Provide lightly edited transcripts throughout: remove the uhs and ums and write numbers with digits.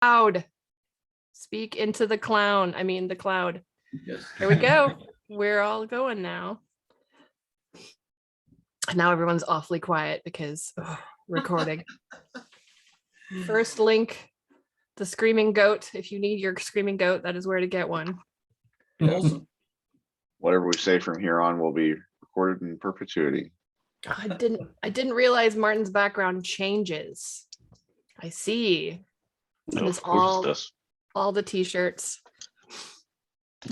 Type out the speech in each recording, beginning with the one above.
Cloud. Speak into the clown. I mean, the cloud. Yes. Here we go. We're all going now. Now everyone's awfully quiet because recording. First link, the screaming goat. If you need your screaming goat, that is where to get one. Awesome. Whatever we say from here on will be recorded in perpetuity. I didn't realize Martin's background changes. I see. No, And it's of course it does. all the t-shirts.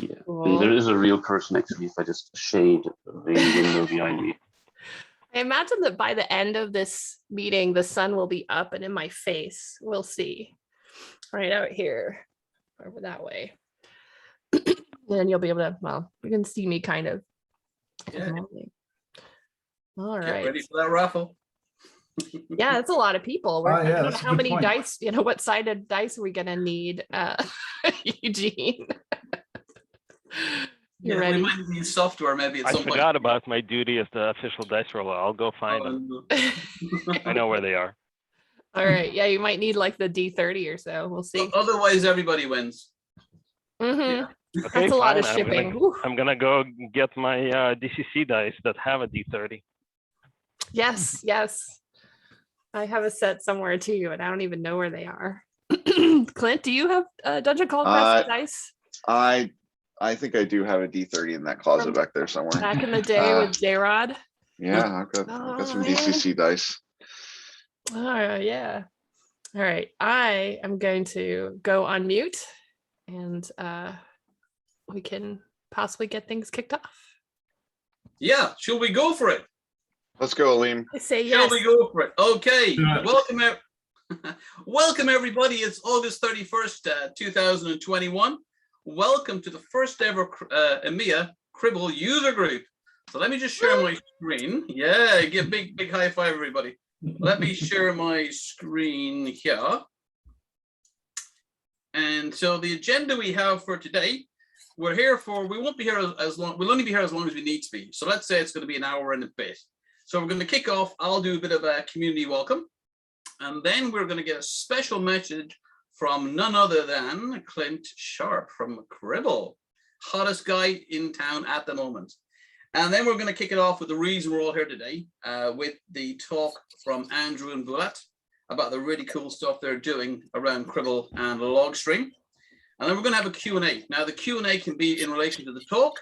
Yeah, Cool. there is a real person actually if I just shade the window behind me. I imagine that by the end of this meeting, the sun will be up and in my face. We'll see. Right out here, over that way. Then you'll be able to, well, you can see me kind of. Yeah. All Get right. ready for that raffle. Yeah, that's a lot of people. I Yeah, don't know that's a how good many point. dice, what sided dice are we gonna need, Eugene? You Yeah, ready? we might need software maybe at I some point. forgot about my duty as the official dice roller. I'll go find them. I know where they are. All right. Yeah, you might need like the D30 or so. We'll see. Otherwise, everybody wins. Mhm. Yeah. Okay, That's a lot of fine. shipping. Whew. I'm gonna go get my DCC dice that have a D30. Yes, yes. I have a set somewhere too, and I don't even know where they are. Clint, do you have Dungeon Call Quest dice? I think I do have a D30 in that closet back there somewhere. Back in the day with J-Rod? Yeah, I've got some Oh, man. DCC dice. Oh, yeah. All right. I am going to go on mute and we can possibly get things kicked off. Yeah, shall we go for it? Let's go, Aleem. I say Shall yes. we go for it? Okay. Yeah. Welcome everybody. It's August 31st, 2021. Welcome to the first ever EMEA Cribl user group. So let me just share my screen. Yeah, give big high five, everybody. Let me share my screen here. And so the agenda we have for today, we won't be here as long, we'll only be here as long as we need to be. So let's say it's going to be an hour and a bit. So we're going to kick off. I'll do a bit of a community welcome. And then we're going to get a special message from none other than Clint Sharp from Cribl, hottest guy in town at the moment. And then we're going to kick it off with the reason we're all here today, with the talk from Andrew and Bulat about the really cool stuff they're doing around Cribl and Logstream. And then we're going to have a Q&A. Now the Q&A can be in relation to the talk,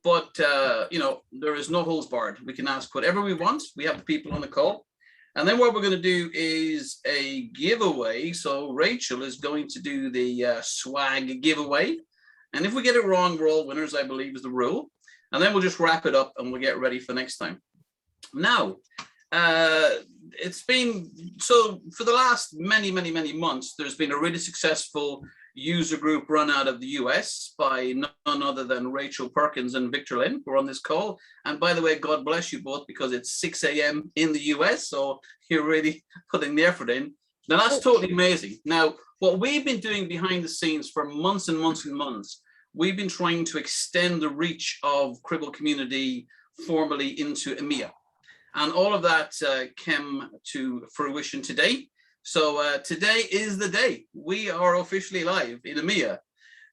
but there is no holds barred. We can ask whatever we want. We have the people on the call. And then what we're going to do is a giveaway. So Rachel is going to do the swag giveaway. And if we get it wrong, we're all winners, I believe is the rule. And then we'll just wrap it up and we'll get ready for next time. Now, it's been, so for the last many months, there's been a really successful user group run out of the US by none other than Rachel Perkins and Victor Lynn, who are on this call. And by the way, God bless you both, because it's 6 a.m. in the US, so you're really putting the effort in. Now that's totally amazing. Now, what we've been doing behind the scenes for months and months and months, we've been trying to extend the reach of Cribl community formally into EMEA. And all of that came to fruition today. So today is the day. We are officially live in EMEA.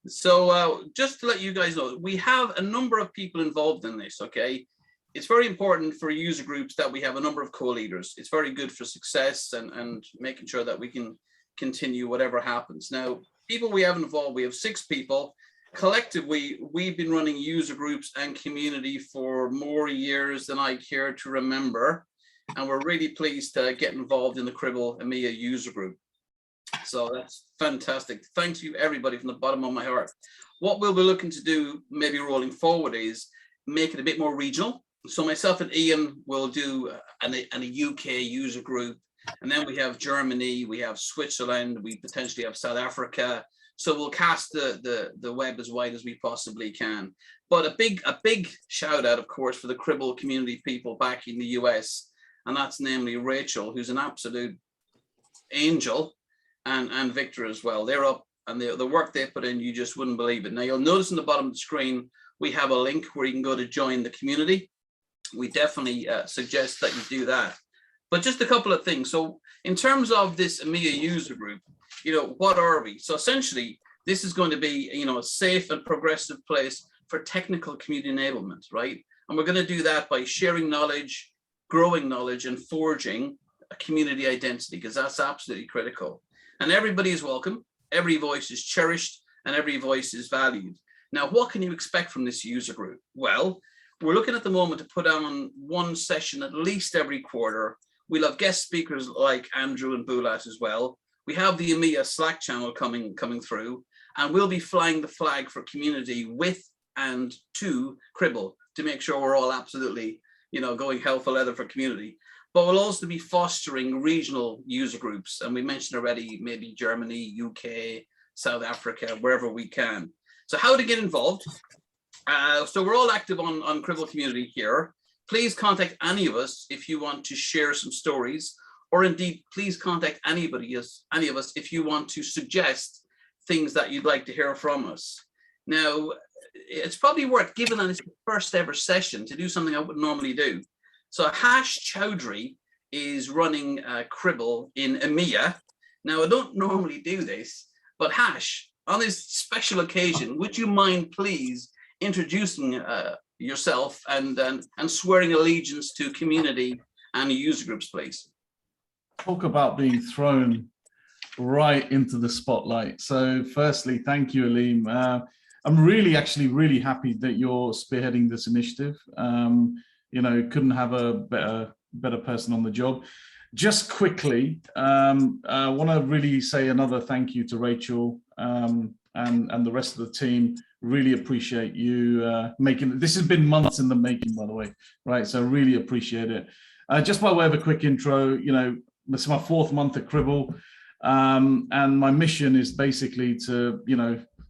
So just to let you guys know, we have a number of people involved in this, okay? It's very important for user groups that we have a number of co-leaders. It's very good for success and making sure that we can continue whatever happens. Now, people we have involved, we have 6 people. Collectively, we've been running user groups and community for more years than I care to remember. And we're really pleased to get involved in the Cribl EMEA user group. So that's fantastic. Thank you, everybody, from the bottom of my heart. What we'll be looking to do, maybe rolling forward, is make it a bit more regional. So myself and Ian will do a UK user group. And then we have Germany, we have Switzerland, we potentially have South Africa. So we'll cast the web as wide as we possibly can. But a big shout out, of course, for the Cribl community people back in the US. And that's namely Rachel, who's an absolute angel, and Victor as well. They're up, and the work they put in, you just wouldn't believe it. Now you'll notice on the bottom of the screen, we have a link where you can go to join the community. We definitely suggest that you do that. But just a couple of things. So in terms of this EMEA user group, what are we? So essentially, this is going to be, a safe and progressive place for technical community enablement, right? And we're going to do that by sharing knowledge, growing knowledge, and forging a community identity, because that's absolutely critical. And everybody is welcome, every voice is cherished, and every voice is valued. Now, what can you expect from this user group? Well, we're looking at the moment to put on one session at least every quarter. We'll have guest speakers like Andrew and Bulat as well. We have the EMEA Slack channel coming through, and we'll be flying the flag for community with and to Cribl to make sure we're all absolutely, going hell for leather for community. But we'll also be fostering regional user groups. And we mentioned already, maybe Germany, UK, South Africa, wherever we can. So how to get involved? So we're all active on Cribl community here. Please contact any of us if you want to share some stories, or indeed, please contact any of us if you want to suggest things that you'd like to hear from us. Now, it's probably worth, given that it's the first ever session, to do something I wouldn't normally do. So Choudhuri is running Cribl in EMEA. Now, I don't normally do this, but on this special occasion, would you mind please introducing yourself and swearing allegiance to community and user groups, please? Talk about being thrown right into the spotlight. So firstly, thank you, Aleem. I'm really happy that you're spearheading this initiative. Couldn't have a better person on the job. Just quickly, I want to really say another thank you to Rachel and the rest of the team. Really appreciate you making this. Has been months in the making, by the way, right? So really appreciate it. Just by way of a quick intro, this is my 4th month at Cribl, and my mission is basically to,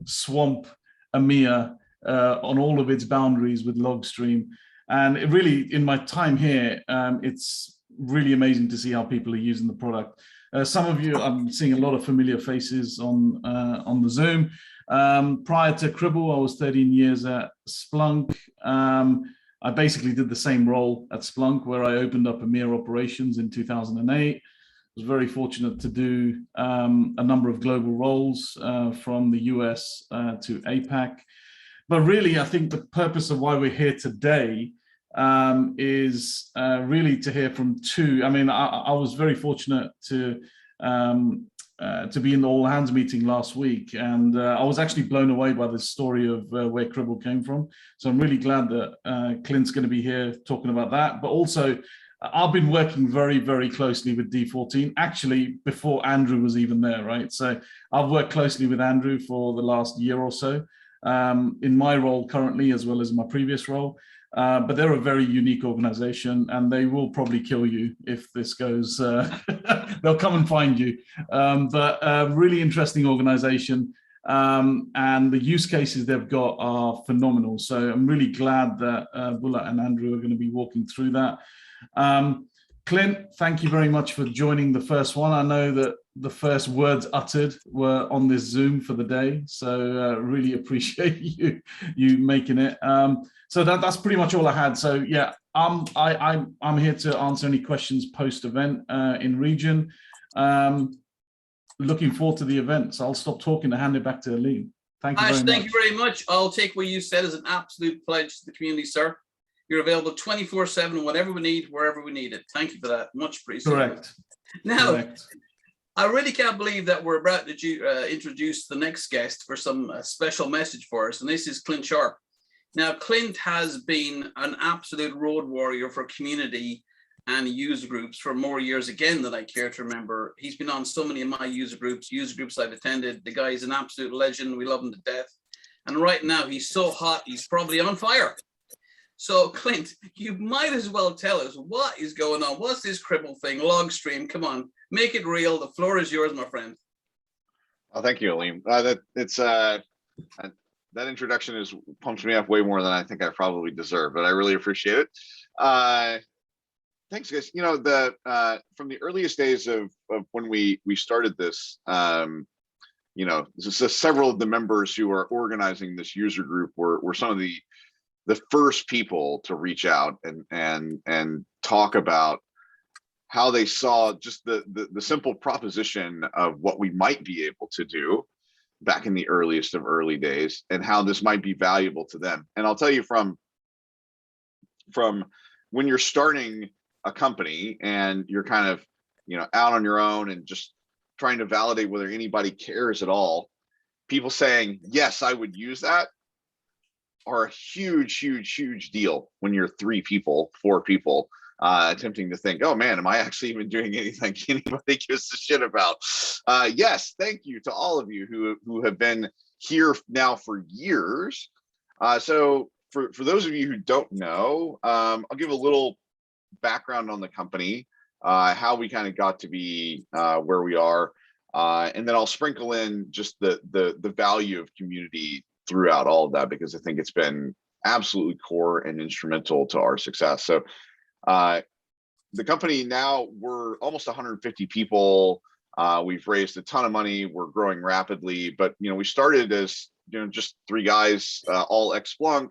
swamp EMEA on all of its boundaries with Logstream. And it really, in my time here, it's really amazing to see how people are using the product. Some of you, I'm seeing a lot of familiar faces on the Zoom. Prior to Cribl, I was 13 years at Splunk. I basically did the same role at Splunk, where I opened up EMEA operations in 2008. I was very fortunate to do a number of global roles from the US to APAC. But really, I think the purpose of why we're here today is really to hear from two. I mean, I was very fortunate to be in the all hands meeting last week, and I was actually blown away by the story of where Cribl came from. So I'm really glad that Clint's going to be here talking about that. But also, I've been working very, very closely with D14, actually before Andrew was even there, right? So I've worked closely with Andrew for the last year or so in my role currently, as well as my previous role. But they're a very unique organization, and they will probably kill you if this goes, they'll come and find you. But really interesting organization, and the use cases they've got are phenomenal. So I'm really glad that Bulat and Andrew are going to be walking through that. Clint, thank you very much for joining the first one. I know that the first words uttered were on this Zoom for the day, so really appreciate you making it. So that's pretty much all I had. So yeah, I'm here to answer any questions post-event in region. Looking forward to the event. So I'll stop talking and hand it back to Aleem. Thank you very much. Thank you very much. I'll take what you said as an absolute pledge to the community, sir. You're available 24/7, whatever we need, wherever we need it. Thank you for that. Much appreciated. Correct. Now, Correct. I really can't believe that we're about to introduce the next guest for some special message for us, and this is Clint Sharp. Now, Clint has been an absolute road warrior for community and user groups for more years again than I care to remember. He's been on so many of my user groups I've attended. The guy is an absolute legend. We love him to death. And right now, he's so hot, he's probably on fire. So, Clint, you might as well tell us what is going on. What's this Cribl thing? Logstream, come on, make it real. The floor is yours, my friend. Oh, thank you, Aleem. That introduction has pumped me up way more than I think I probably deserve, but I really appreciate it. Thanks, guys. You know, from the earliest days of when we started this, you know, several of the members who are organizing this user group were some of the first people to reach out and talk about how they saw just the simple proposition of what we might be able to do back in the earliest of early days, and how this might be valuable to them. And I'll tell you, from when you're starting a company and you're kind of, you know, out on your own and just trying to validate whether anybody cares at all, people saying, yes, I would use that, are a huge deal when you're 3 people, 4 people, attempting to think, oh man, am I actually even doing anything anybody gives a shit about? Yes, thank you to all of you who have been here now for years. So for those of you who don't know, I'll give a little background on the company, how we kind of got to be where we are, and then I'll sprinkle in just the value of community throughout all of that, because I think it's been absolutely core and instrumental to our success. So the company now, we're almost 150 people. We've raised a ton of money. We're growing rapidly, but you know, we started as, you know, just 3 guys, all ex-Splunk,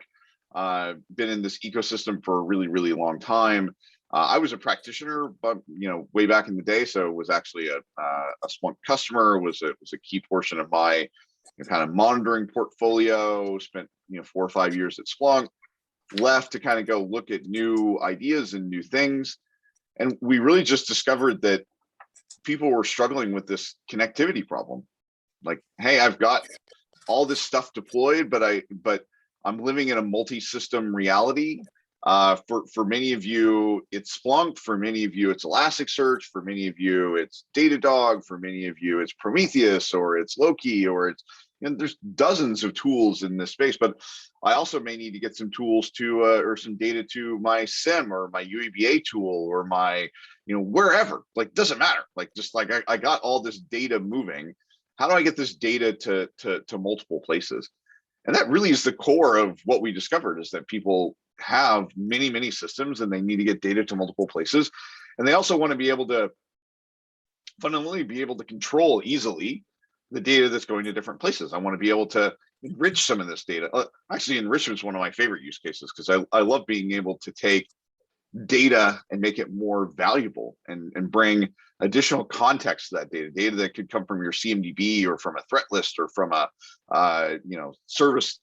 been in this ecosystem for a really long time. I was a practitioner, but you know, way back in the day, so was actually a Splunk customer. Was a key portion of my kind of monitoring portfolio. Spent, you know, 4 or 5 years at Splunk. Left to kind of go look at new ideas and new things, and we really just discovered that people were struggling with this connectivity problem. Like, hey, I've got all this stuff deployed, but I'm living in a multi-system reality. For many of you, it's Splunk. For many of you, it's Elasticsearch. For many of you, it's Datadog. For many of you, it's Prometheus, or it's Loki, or it's, you know, there's dozens of tools in this space. But I also may need to get some tools to, or some data to my SIM or my UEBA tool or my, you know, wherever. Like, doesn't matter. Like, just like I got all this data moving. How do I get this data to multiple places? And that really is the core of what we discovered, is that people have many systems and they need to get data to multiple places. And they also want to be able to fundamentally be able to control easily the data that's going to different places. I want to be able to enrich some of this data. Actually, enrichment is one of my favorite use cases, because I love being able to take data and make it more valuable and bring additional context to that data that could come from your CMDB or from a threat list or from a you know, service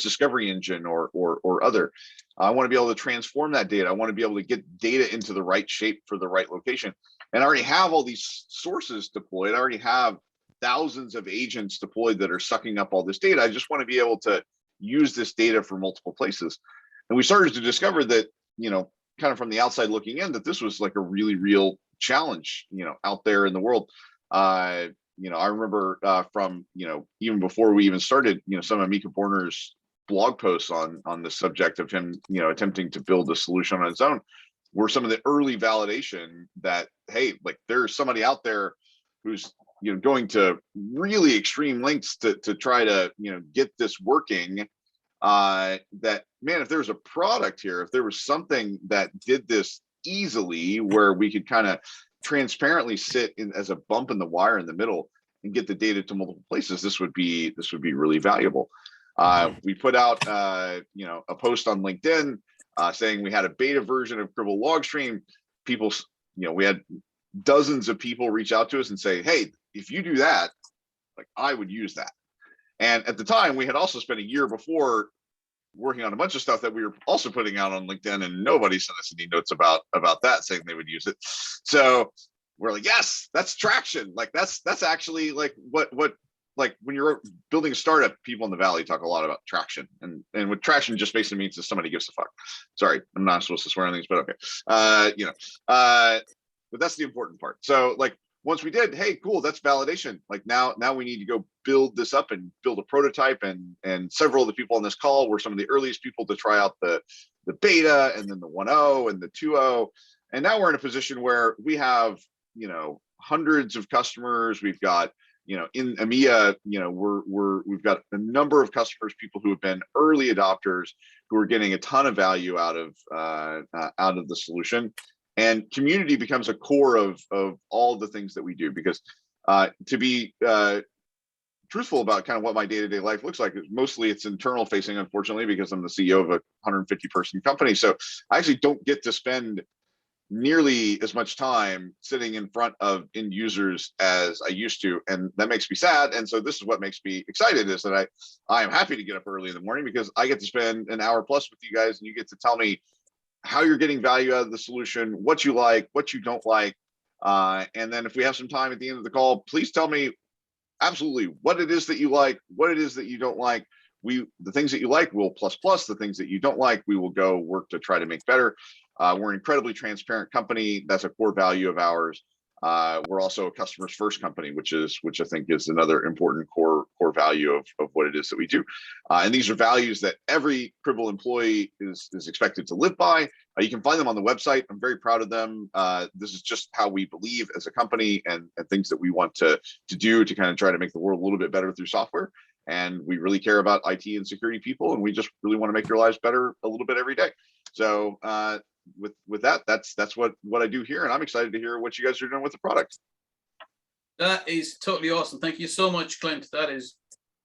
discovery engine or other. I want to be able to transform that data. I want to be able to get data into the right shape for the right location. And I already have all these sources deployed. I already have thousands of agents deployed that are sucking up all this data. I just want to be able to use this data for multiple places. And we started to discover that, you know, kind of from the outside looking in, that this was like a really real challenge, you know, out there in the world. You know, I remember from, you know, even before we even started, you know, some of Mika Borner's blog posts on the subject of him, you know, attempting to build a solution on his own, were some of the early validation that, hey, like, there's somebody out there who's, you know, going to really extreme lengths to try to, you know, get this working. That, man, if there was a product here, if there was something that did this easily, where we could kind of transparently sit in as a bump in the wire in the middle and get the data to multiple places, this would be really valuable. We put out you know, a post on LinkedIn saying we had a beta version of Cribl Logstream. People, you know, we had dozens of people reach out to us and say, hey, if you do that, like, I would use that. And at the time, we had also spent a year before working on a bunch of stuff that we were also putting out on LinkedIn, and nobody sent us any notes about that, saying they would use it. So we're like, yes, that's traction. Like, that's actually like what like when you're building a startup, people in the Valley talk a lot about traction, and what traction just basically means is somebody gives a fuck. Sorry, I'm not supposed to swear on things, but okay. You know, but that's the important part. So like, once we did, hey, cool, that's validation. Like, now we need to go build this up and build a prototype. And several of the people on this call were some of the earliest people to try out the beta, and then the 1.0 and the 2.0. And now we're in a position where we have, you know, hundreds of customers. We've got, you know, in EMEA, you know, we've got a number of customers, people who have been early adopters, who are getting a ton of value out of the solution. And community becomes a core of all the things that we do, because to be truthful about kind of what my day-to-day life looks like, mostly it's internal facing, unfortunately, because I'm the CEO of a 150 person company. So I actually don't get to spend nearly as much time sitting in front of end users as I used to, and that makes me sad. And so this is what makes me excited, is that I am happy to get up early in the morning because I get to spend an hour plus with you guys, and you get to tell me how you're getting value out of the solution, what you like, what you don't like. And then if we have some time at the end of the call, please tell me absolutely what it is that you like, what it is that you don't like. The things that you like, we'll plus, the things that you don't like, we will go work to try to make better. We're an incredibly transparent company. That's a core value of ours. We're also a customers first company, which I think is another important core value of what it is that we do. And these are values that every Cribl employee is expected to live by. You can find them on the website. I'm very proud of them. This is just how we believe as a company, and things that we want to do to kind of try to make the world a little bit better through software. And we really care about IT and security people, and we just really want to make your lives better a little bit every day. So with that, that's what I do here, and I'm excited to hear what you guys are doing with the product. That is totally awesome. Thank you so much, Clint. That is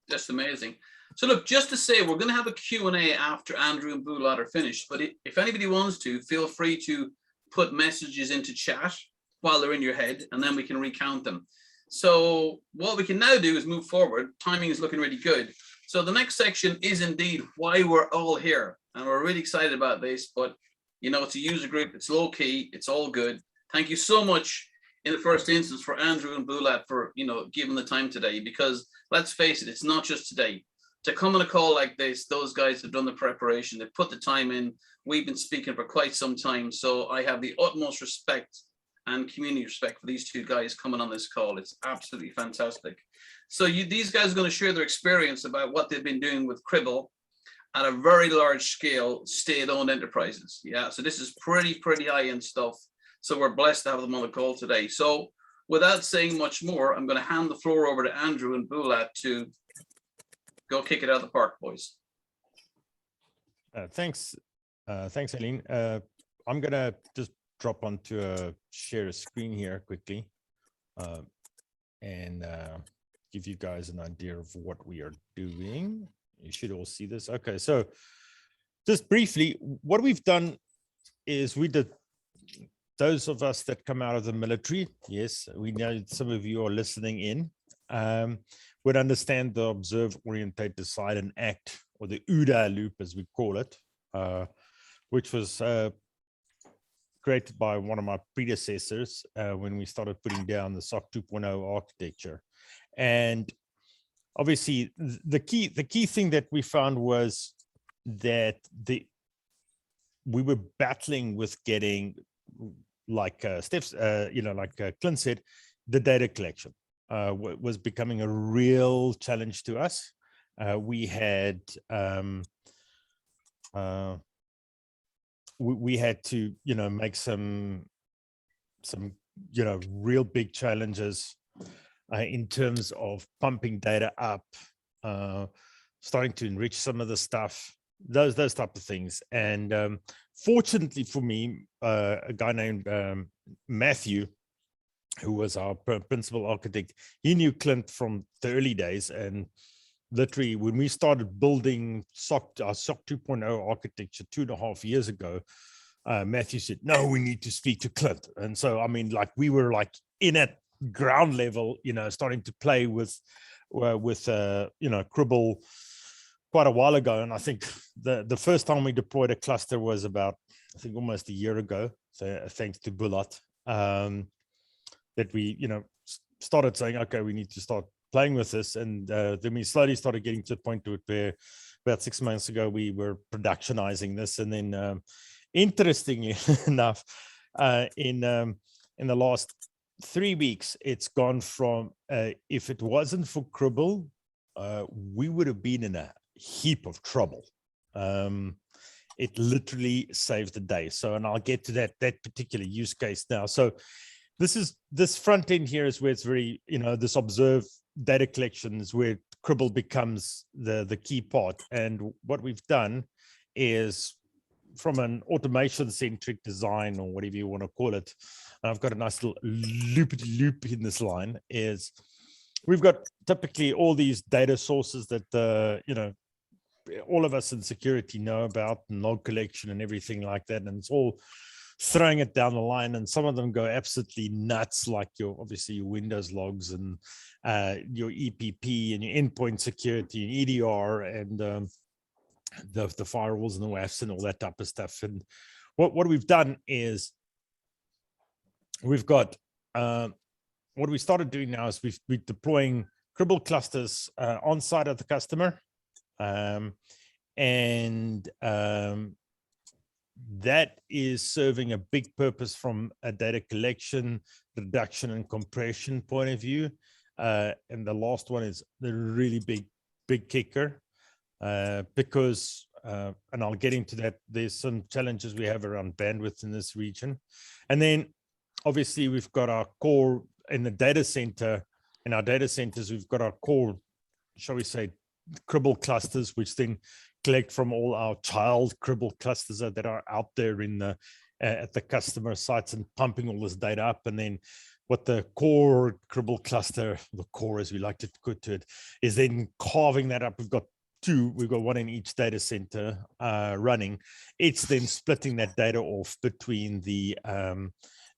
just amazing. So look, just to say, we're going to have a Q&A after Andrew and Bulat are finished, but if anybody wants to, feel free to put messages into chat while they're in your head, and then we can recount them. So what we can now do is move forward. Timing is looking really good. So the next section is indeed why we're all here, and we're really excited about this, but you know, it's a user group, it's low key, it's all good. Thank you so much in the first instance for Andrew and Bulat for, you know, giving the time today, because let's face it, it's not just today. To come on a call like this, those guys have done the preparation, they've put the time in. We've been speaking for quite some time, so I have the utmost respect and community respect for these two guys coming on this call. It's absolutely fantastic. So these guys are going to share their experience about what they've been doing with Cribl at a very large scale, state-owned enterprises. Yeah, so this is pretty high-end stuff. So we're blessed to have them on the call today. So without saying much more, I'm going to hand the floor over to Andrew and Bulat to go kick it out of the park, boys. Thanks, Aleem. I'm going to just drop onto share a screen here quickly and give you guys an idea of what we are doing. You should all see this. Okay, so just briefly, what we've done is those of us that come out of the military, yes, we know some of you are listening in, would understand the observe, orientate, decide, and act, or the OODA loop as we call it, which was created by one of my predecessors when we started putting down the SOC 2.0 architecture. And obviously, the key thing that we found was that we were battling with getting, like Clint said, the data collection was becoming a real challenge to us. We had to, make some real big challenges in terms of pumping data up, starting to enrich some of the stuff, those type of things. And fortunately for me, a guy named Matthew, who was our principal architect, he knew Clint from the early days. And literally, when we started building our SOC 2.0 architecture 2.5 years ago, Matthew said, no, we need to speak to Clint. And so, I mean, like, we were like in at ground level, starting to play with Cribl quite a while ago. And I think the first time we deployed a cluster was about, I think, almost a year ago. So thanks to Bulat, that we, started saying, okay, we need to start playing with this. And then we slowly started getting to the point to it where about 6 months ago, we were productionizing this. And then interestingly enough, in the last 3 weeks, it's gone from, if it wasn't for Cribl, we would have been in a heap of trouble. It literally saved the day. So, and I'll get to that particular use case now. So this front end here is where it's very, this observe data collection is where Cribl becomes the key part. And what we've done is, from an automation centric design, or whatever you want to call it, I've got a nice little loop in this line, is we've got typically all these data sources that, all of us in security know about, and log collection and everything like that. And it's all throwing it down the line, and some of them go absolutely nuts, like obviously your Windows logs and your EPP and your endpoint security and EDR and the firewalls and the WAFs and all that type of stuff. And what we've done is we've got what we started doing now is we're deploying Cribl clusters on site of the customer, and that is serving a big purpose from a data collection, reduction, and compression point of view. And the last one is the really big kicker, because, and I'll get into that, there's some challenges we have around bandwidth in this region. And then obviously we've got our core in the data center. In our data centers, we've got our core, shall we say, Cribl clusters, which then collect from all our child Cribl clusters that are out there in the at the customer sites and pumping all this data up. And then what the core Cribl cluster, the core as we like to put to it, is then carving that up. We've got one in each data center running. It's then splitting that data off between the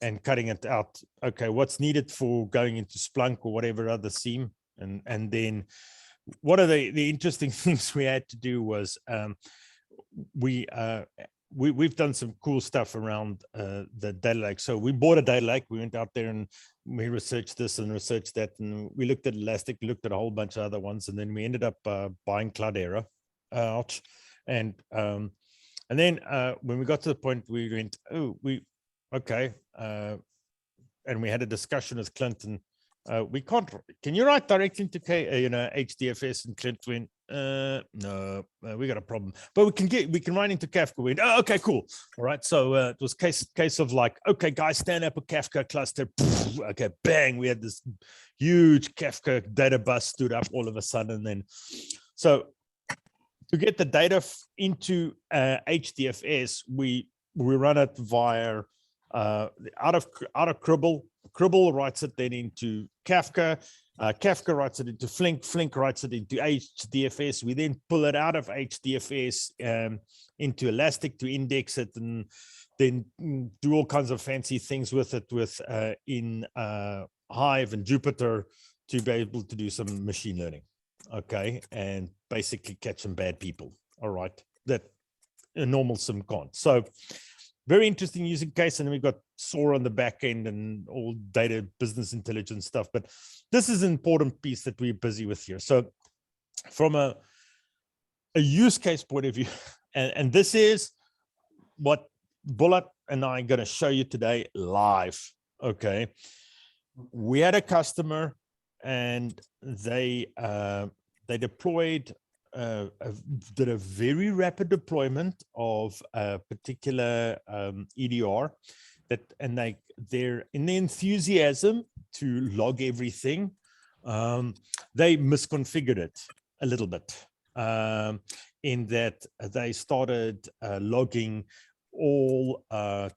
and cutting it out. Okay, what's needed for going into Splunk or whatever other SIEM, and then one of the interesting things we had to do was we've done some cool stuff around the data lake. So we bought a data lake. We went out there and we researched this and researched that, and we looked at Elastic, looked at a whole bunch of other ones, and then we ended up buying Cloudera. Ouch. And then when we got to the point, we went, okay, and we had a discussion with Clint, and we can't. Can you write directly into HDFS? And Clint went, no, we got a problem. But we can write into Kafka. We went, oh, okay, cool. All right. So it was case of like, okay, guys, stand up a Kafka cluster. Okay, bang. We had this huge Kafka data bus stood up all of a sudden. And then, so to get the data into HDFS, we run it via out of Cribl. Cribl writes it then into Kafka. Kafka writes it into Flink. Flink writes it into HDFS. We then pull it out of HDFS into Elastic to index it, and then do all kinds of fancy things with it in Hive and Jupyter to be able to do some machine learning. Okay, and basically catch some bad people. All right, that a normal SIM can't. So very interesting using case. And then we've got SOAR on the back end and all data business intelligence stuff. But this is an important piece that we're busy with here. So from a use case point of view, and this is what Bulat and I are going to show you today live. Okay. We had a customer and they deployed did a very rapid deployment of a particular EDR and they're in the enthusiasm to log everything, they misconfigured it a little bit in that they started logging all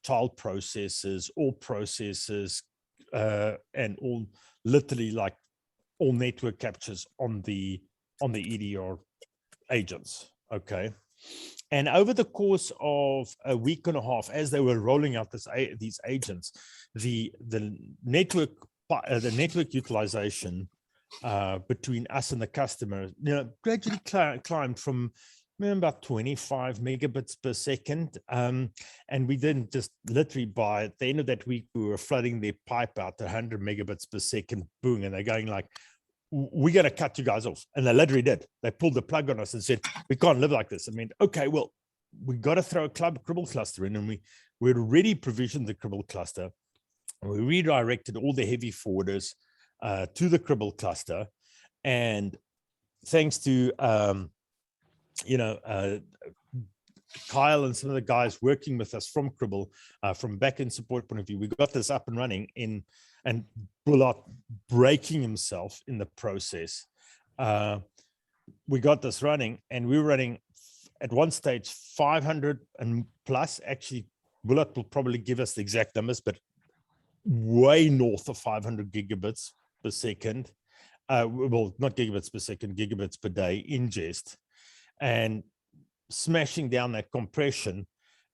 child processes, all processes, and all literally like all network captures on the EDR agents. Okay. And over the course of a week and a half, as they were rolling out these agents, the network utilization between us and the customer, gradually climbed from about 25 megabits per second. And we then just literally by the end of that week, we were flooding their pipe out to 100 megabits per second, boom, and they're going like, we're going to cut you guys off. And they literally did. They pulled the plug on us and said, we can't live like this. I mean, okay, well, we got to throw a Cribl cluster in, and we already provisioned the Cribl cluster. We redirected all the heavy forwarders to the Cribl cluster. And thanks to, Kyle and some of the guys working with us from Cribl, from backend support point of view, we got this up and running and Bulat breaking himself in the process. We got this running, and we were running at one stage 500 and plus. Actually, Bulat will probably give us the exact numbers, but way north of 500 gigabits per second. Well, not gigabits per second, gigabits per day ingest, and smashing down that compression.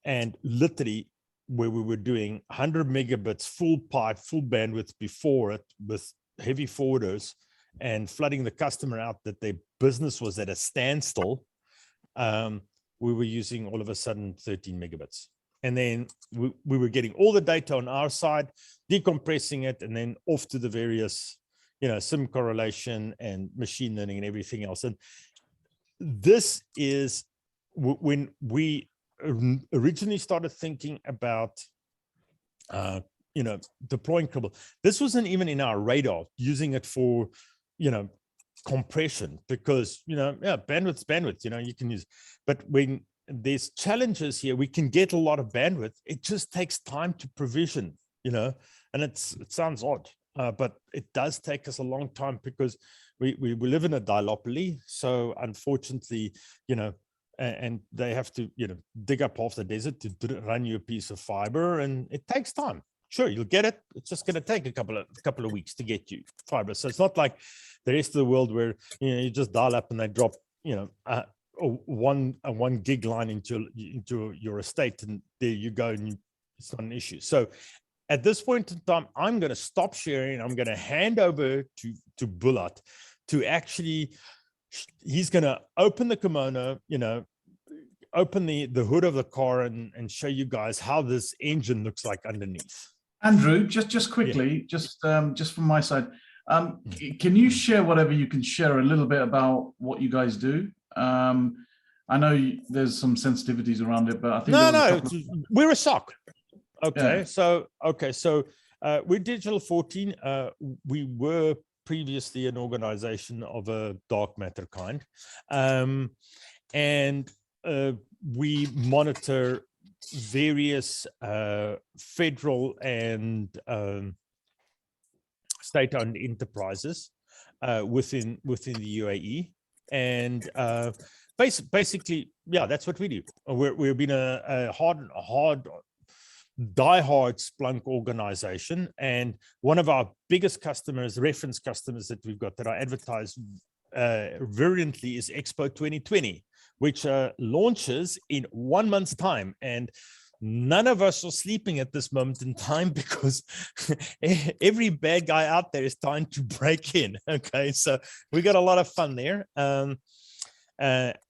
And literally, where we were doing 100 megabits full pipe, full bandwidth before it with heavy forwarders and flooding the customer out that their business was at a standstill, we were using all of a sudden 13 megabits. And then we were getting all the data on our side, decompressing it, and then off to the various, sim correlation and machine learning and everything else. And this is when we originally started thinking about, deploying Cribl. This wasn't even in our radar, using it for, compression, because, bandwidth's bandwidth, you can use, but when there's challenges here, we can get a lot of bandwidth. It just takes time to provision, and it sounds odd, but it does take us a long time because we live in a duopoly. So unfortunately, and they have to, dig up half the desert to run you a piece of fiber, and it takes time. Sure, you'll get it. It's just going to take a couple of weeks to get you fiber. So it's not like the rest of the world where you just dial up and they drop one gig line into your estate, and there you go, and it's not an issue. So at this point in time, I'm going to stop sharing. I'm going to hand over to Bulat to actually. He's going to open the kimono, open the hood of the car and show you guys how this engine looks like underneath. Andrew, just quickly, just from my side, can you share whatever you can share a little bit about what you guys do? I know there's some sensitivities around it, but I think we're a SOC. Okay, yeah. So we're Digital14. We were previously an organization of a dark matter kind, and we monitor various federal and state-owned enterprises within the UAE, and basically, yeah, that's what we do. We've been a hard diehard Splunk organization, and one of our biggest customers, reference customers that we've got that are advertised virulently is Expo 2020, which launches in 1 month's time. And none of us are sleeping at this moment in time because every bad guy out there is trying to break in. Okay, so we got a lot of fun there.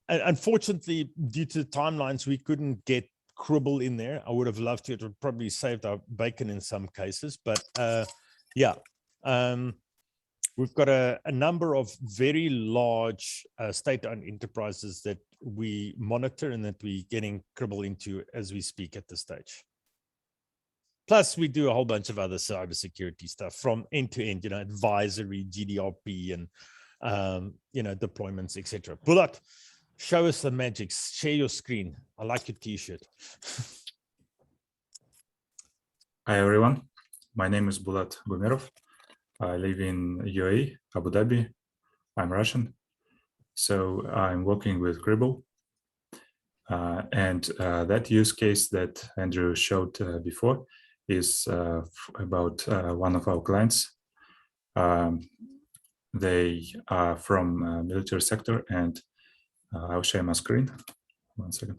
Unfortunately, due to timelines, we couldn't get Cribl in there. I would have loved to. It would probably saved our bacon in some cases, but yeah, we've got a number of very large state-owned enterprises that we monitor and that we're getting Cribl into as we speak at this stage. Plus, we do a whole bunch of other cybersecurity stuff from end to end, advisory, GDRP, and deployments, etc. Bulat, show us the magic. Share your screen. I like your T-shirt. Hi, everyone. My name is Bulat Gumerov. I live in UAE, Abu Dhabi. I'm Russian. So I'm working with Cribl. And that use case that Andrew showed before is about one of our clients. They are from military sector, and I'll share my screen. 1 second.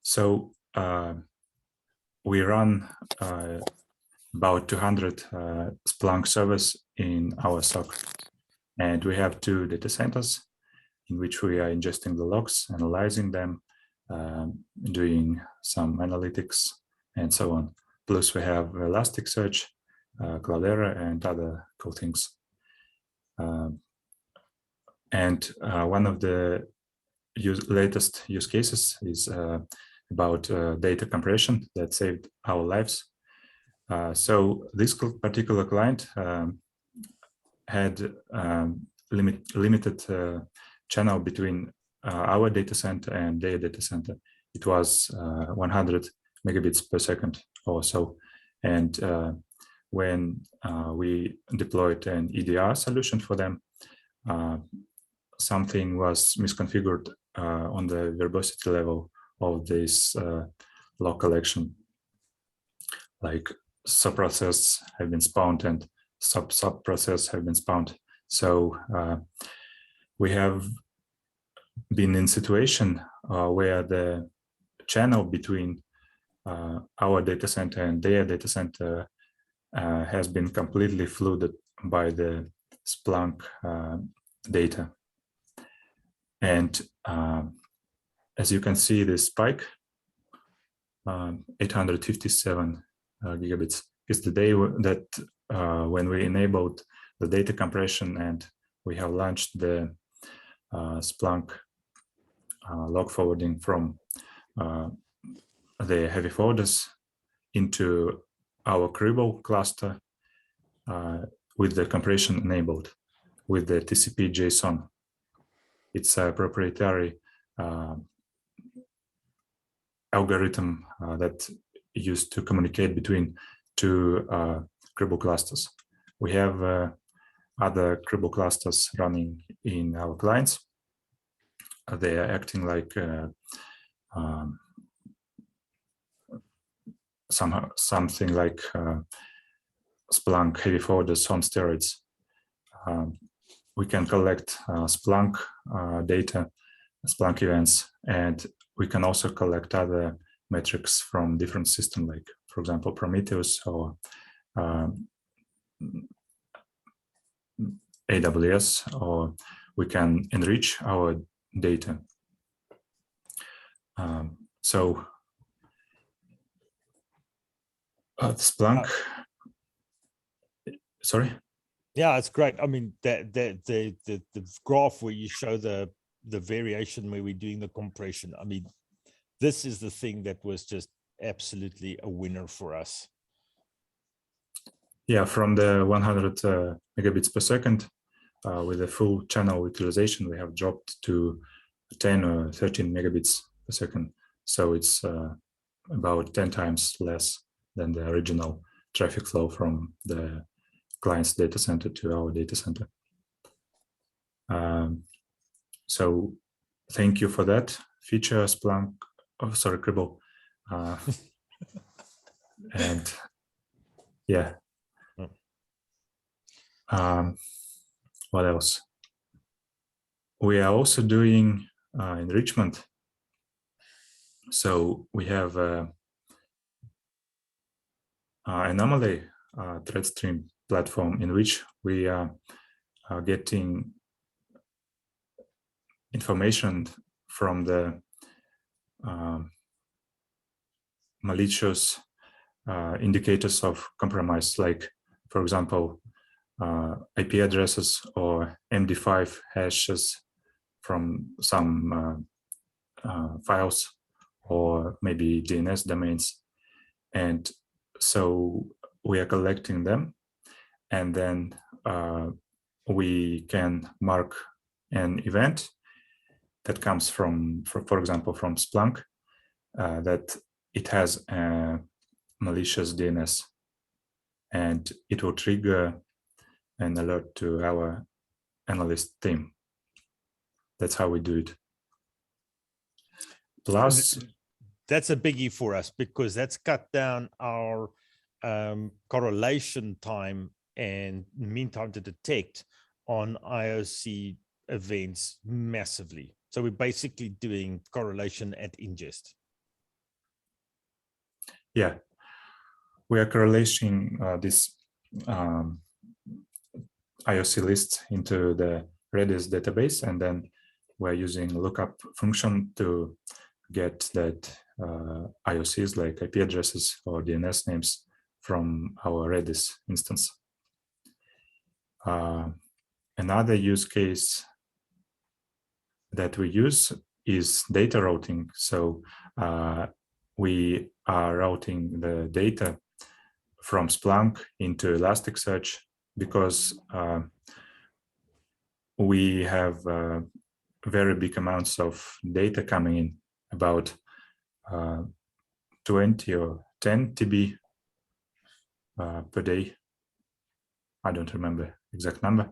So we run about 200 Splunk servers in our SOC, and we have 2 data centers in which we are ingesting the logs, analyzing them, doing some analytics, and so on. Plus, we have Elasticsearch, Cloudera, and other cool things. And one of the latest use cases is about data compression that saved our lives. So this particular client had limited channel between our data center and their data center. It was 100 megabits per second or so. And when we deployed an EDR solution for them, something was misconfigured on the verbosity level of this log collection. Like subprocess have been spawned and subprocess have been spawned. So we have been in situation where the channel between our data center and their data center has been completely flooded by the Splunk data. And as you can see, this spike, 857 gigabits, is the day that when we enabled the data compression and we have launched the Splunk log forwarding from the heavy folders into our Cribl cluster with the compression enabled with the TCP JSON. It's a proprietary algorithm that used to communicate between two Cribl clusters. We have other Cribl clusters running in our clients. They are acting like something like Splunk heavy forwarders on steroids. We can collect Splunk data, Splunk events, and we can also collect other metrics from different systems, like, for example, Prometheus or AWS, or we can enrich our data. So Splunk, sorry? Yeah, it's great. I mean, the graph where you show the variation where we're doing the compression, I mean, this is the thing that was just absolutely a winner for us. Yeah, from the 100 megabits per second with the full channel utilization, we have dropped to 10 or 13 megabits per second. So it's about 10 times less than the original traffic flow from the client's data center to our data center. So thank you for that feature, Splunk. Oh, sorry, Cribl. And yeah. What else? We are also doing enrichment. So we have anomaly thread stream platform in which we are getting information from the malicious indicators of compromise, like, for example, IP addresses or MD5 hashes from some files, or maybe DNS domains. And so we are collecting them, and then we can mark an event that comes from, for example, from Splunk, that it has a malicious DNS, and it will trigger an alert to our analyst team. That's how we do it. Plus, that's a biggie for us, because that's cut down our correlation time and mean time to detect on IOC events massively. So we're basically doing correlation at ingest. Yeah, we are correlating this IOC list into the Redis database, and then we're using lookup function to get that IOCs, like IP addresses or DNS names, from our Redis instance. Another use case that we use is data routing. So we are routing the data from Splunk into Elasticsearch, because we have very big amounts of data coming in, about 20 or 10 TB per day. I don't remember exact number.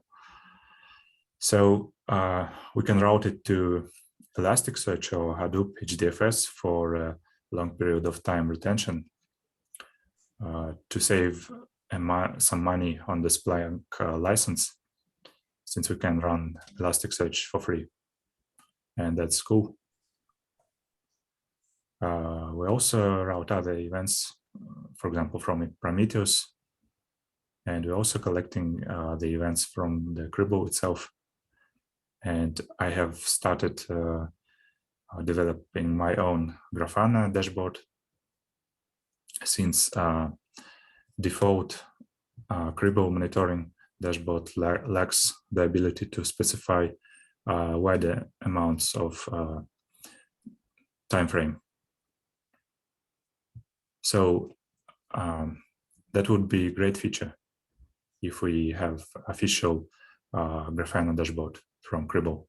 So we can route it to Elasticsearch or Hadoop HDFS for a long period of time retention to save some money on the Splunk license, since we can run Elasticsearch for free. and that's cool. We also route other events, for example, from Prometheus, and we're also collecting the events from the Cribl itself. And I have started developing my own Grafana dashboard, since default Cribl monitoring dashboard lacks the ability to specify wider amounts of time frame. So that would be a great feature if we have official Grafana dashboard from Cribl.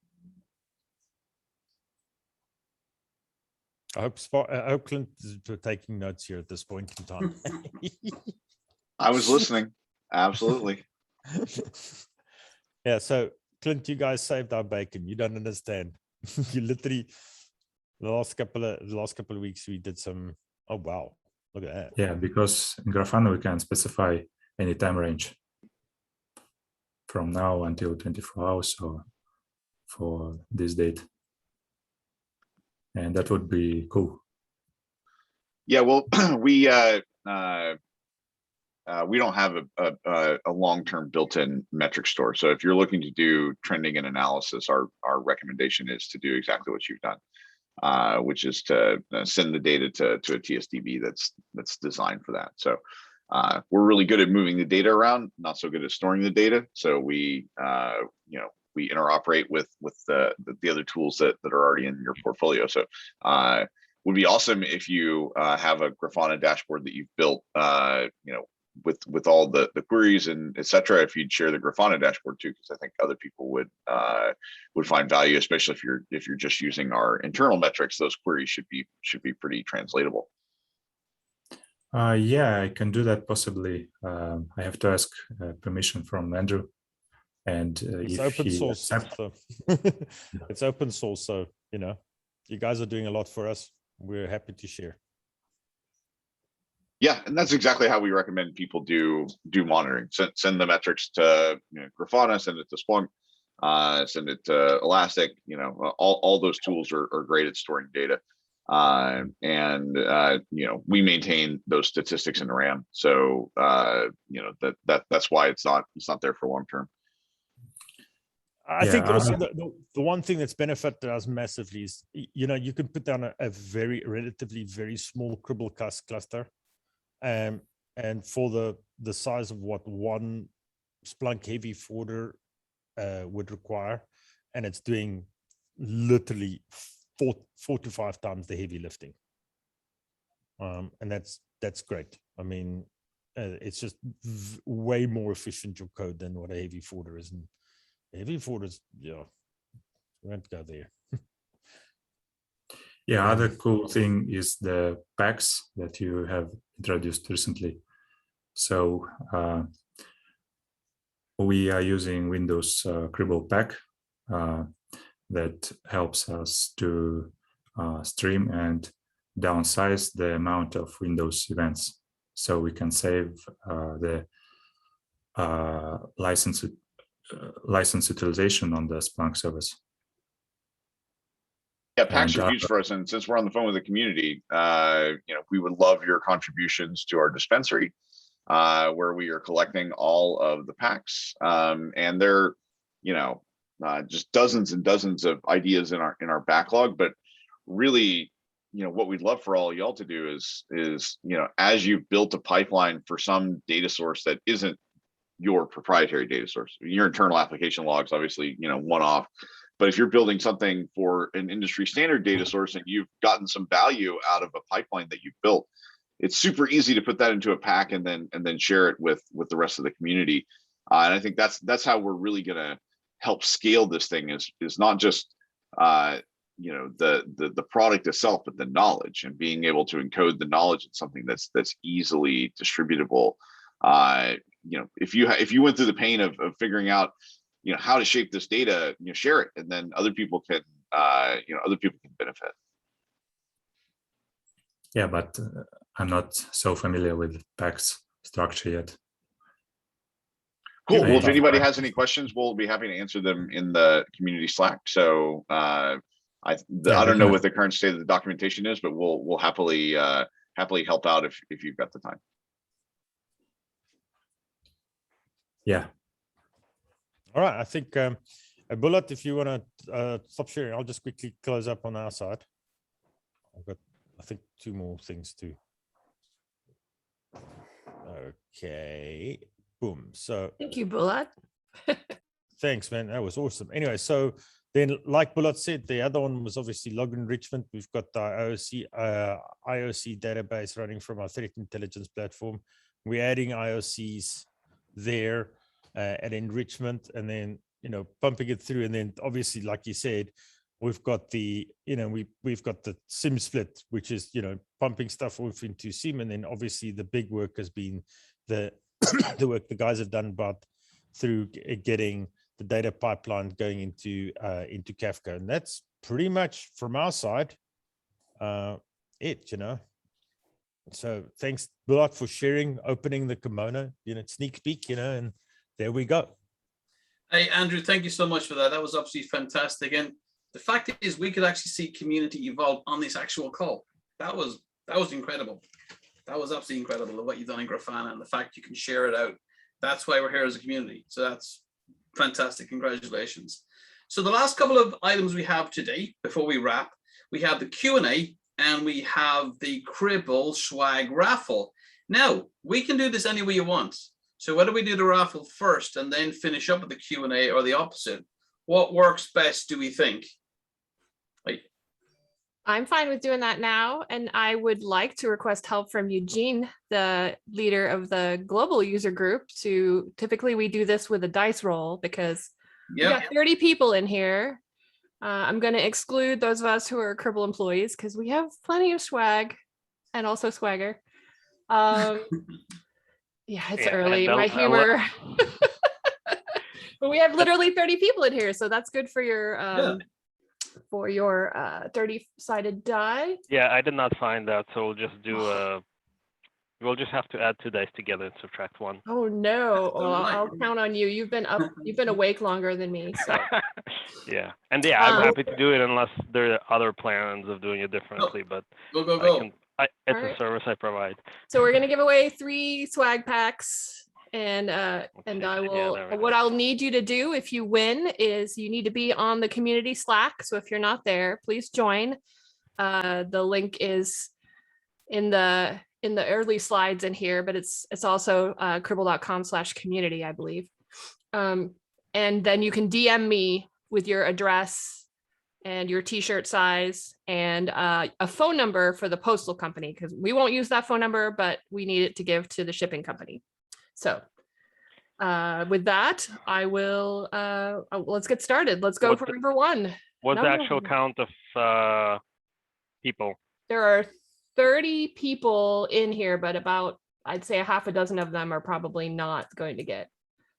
I hope Clint is taking notes here at this point in time. I was listening. Absolutely. Yeah, so Clint, you guys saved our bacon. You don't understand. You literally the last couple of weeks we did some. Oh wow, look at that. Yeah, because in Grafana we can specify any time range from now until 24 hours or for this date. And that would be cool. Yeah, well, we don't have a long-term built-in metric store. So if you're looking to do trending and analysis, our recommendation is to do exactly what you've done, which is to send the data to a TSDB that's designed for that. So we're really good at moving the data around, not so good at storing the data. So we we interoperate with the other tools that are already in your portfolio. So would be awesome if you have a Grafana dashboard that you've built, with all the queries and etc. If you'd share the Grafana dashboard too, because I think other people would find value, especially if you're just using our internal metrics. Those queries should be pretty translatable. Yeah, I can do that possibly. I have to ask permission from Andrew. And it's if open he source, accepts, so it's open source. So you guys are doing a lot for us. We're happy to share. Yeah, and that's exactly how we recommend people do monitoring. Send the metrics to Grafana, send it to Splunk, send it to Elastic. All those tools are great at storing data, and we maintain those statistics in RAM. So that's why it's not there for long term. I think also the one thing that's benefited us massively is, you can put down a relatively very small Cribl cluster, and for the size of what one Splunk heavy forwarder would require, and it's doing literally 4 to 5 times the heavy lifting, and that's great. I mean, it's just way more efficient your code than what a heavy forwarder is. And heavy forwarders, we won't go there. Yeah, other cool thing is the packs that you have introduced recently. So we are using Windows Cribl pack that helps us to stream and downsize the amount of Windows events, so we can save the license utilization on the Splunk service. Yeah, packs are huge for us, and since we're on the phone with the community, we would love your contributions to our dispensary, where we are collecting all of the packs, and there, just dozens and dozens of ideas in our backlog. But really, what we'd love for all y'all to do is as you've built a pipeline for some data source that isn't your proprietary data source, your internal application logs, obviously, one-off. But if you're building something for an industry standard data source and you've gotten some value out of a pipeline that you've built, it's super easy to put that into a pack and then share it with the rest of the community. And I think that's how we're really going to help scale this thing, is not just the product itself, but the knowledge, and being able to encode the knowledge in something that's easily distributable. If you went through the pain of figuring out how to shape this data, share it, and then other people can benefit. Yeah, but I'm not so familiar with packs structure yet. Cool. Well, if anybody has any questions, we'll be happy to answer them in the community Slack. So I Yeah, don't know what definitely. the current state of the documentation is, but we'll happily help out if you've got the time. Yeah. All right, I think Bulat, if you want to stop sharing, I'll just quickly close up on our side. I've got, I think, 2 more things to. Okay, boom. So Thank you, Bulat. thanks, man. That was awesome. Anyway, so then, like Bulat said, the other one was obviously log enrichment. We've got the IOC database running from our threat intelligence platform. We're adding IOCs there at enrichment, and then pumping it through. And then obviously, like you said, we've got the we've got the SIM split, which is pumping stuff off into SIM, and then obviously the big work has been the the work the guys have done about through getting the data pipeline going into Kafka, and that's pretty much from our side it. So thanks Bulat for sharing, opening the kimono, sneak peek, and there we go. Hey, Andrew, thank you so much for that. That was absolutely fantastic. And the fact is, we could actually see community evolve on this actual call. That was incredible. That was absolutely incredible, what you've done in Grafana and the fact you can share it out. That's why we're here as a community. So that's fantastic. Congratulations. So the last couple of items we have today, before we wrap, we have the Q&A and we have the Cribl swag raffle. Now, we can do this any way you want. So whether we do the raffle first and then finish up with the Q&A or the opposite, what works best, do we think? I'm fine with doing that now. And I would like to request help from Eugene, the leader of the global user group. Typically we do this with a dice roll because we got 30 people in here. I'm going to exclude those of us who are Cribl employees because we have plenty of swag and also swagger. Yeah, it's early. My humor. But we have literally 30 people in here, so that's good for your 30-sided die. Yeah, I did not find that, so we'll just do we'll just have to add 2 dice together and subtract 1. Oh no! Well, I'll count on you. You've been awake longer than me. So. Yeah, and yeah, I'm happy to do it unless there are other plans of doing it differently. But go. It's a service I provide. So we're gonna give away 3 swag packs, and I will. What I'll need you to do if you win is you need to be on the community Slack. So if you're not there, please join. The link is in the early slides in here, but it's also cribl.com/community, I believe. And then you can DM me with your address and your t-shirt size and a phone number for the postal company, because we won't use that phone number, but we need it to give to the shipping company. So with that, I will let's get started. Let's go for number 1. What's the actual count of people? There are 30 people in here, but about, I'd say, a half a dozen of them are probably not going to get.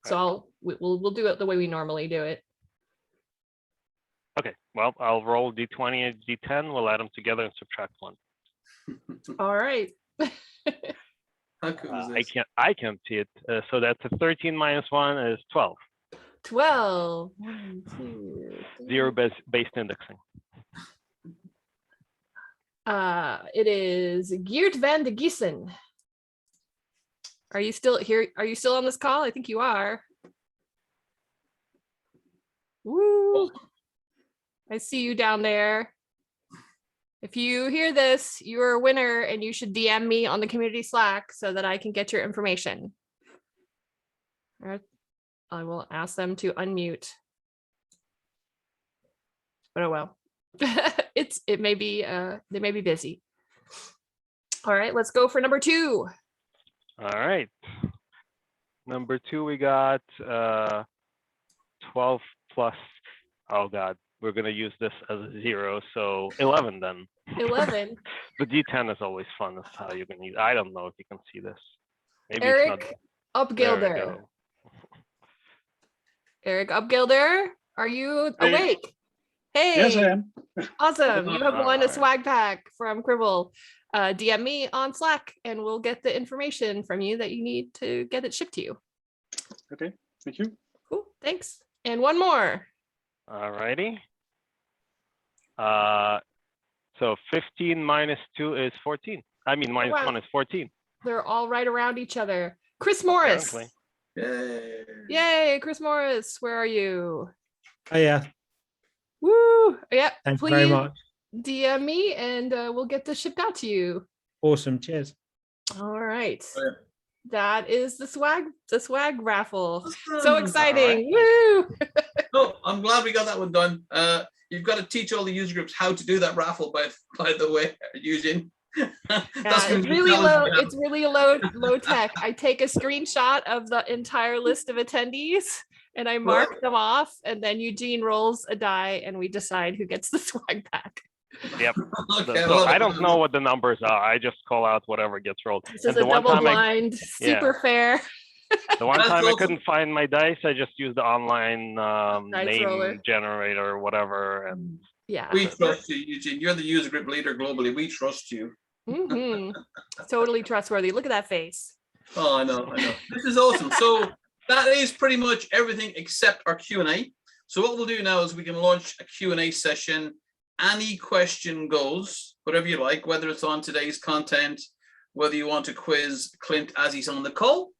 So we'll do it the way we normally do it. Okay, well, I'll roll D20 and D10. We'll add them together and subtract 1. All right. I can't see it. So that's a 13 minus 1 is 12. 12. 1, 2, 3. Zero-based indexing. It is Geert van de Giesen. Are you still here? Are you still on this call? I think you are. Woo! I see you down there. If you hear this, you're a winner and you should DM me on the community Slack so that I can get your information. I will ask them to unmute. But oh well. It may be they may be busy. All right, let's go for number 2. All right. Number 2, we got 12 plus. Oh God, we're gonna use this as a 0, so 11 then. 11. The D10 is always fun. That's how you can use. I don't know if you can see this. Maybe Eric Upgilder. Eric Upgilder, are you awake? Hey. Yes, I am. Awesome. You have won a swag pack from Cribl. DM me on Slack and we'll get the information from you that you need to get it shipped to you. Okay, thank you. Cool, thanks. And one more. All righty. So 15 minus 2 is 14. I mean, minus Wow. 1 is 14. They're all right around each other. Chris Morris. Apparently. Yay. Yay, Chris Morris, where are you? Oh yeah, Woo! Yeah, thank you very please much. DM me and we'll get this shipped out to you. Awesome, cheers. All right. Oh, yeah. That is the swag raffle. So Awesome. exciting. Woo! No, I'm glad we got that one done. You've got to teach all the user groups how to do that raffle, by the way, Eugene. Yeah, That's gonna it's be really low. challenging. It's really low tech. I take a screenshot of the entire list of attendees and I mark them off, and then Eugene rolls a die and we decide who gets the swag pack. Yep. Okay, So love I it. don't know what the numbers are. I just call out whatever gets rolled. This is And a the one double time blind, super fair. The one That's time I awesome. couldn't find my dice, I just used the online Dice name roller. generator or whatever. And Yeah. We trust you, Eugene. You're the user group leader globally. We trust you. Totally trustworthy. Look at that face. Oh, I know. This is awesome. So that is pretty much everything except our Q&A. So what we'll do now is we can launch a Q&A session. Any question goes, whatever you like, whether it's on today's content, whether you want to quiz Clint as he's on the call,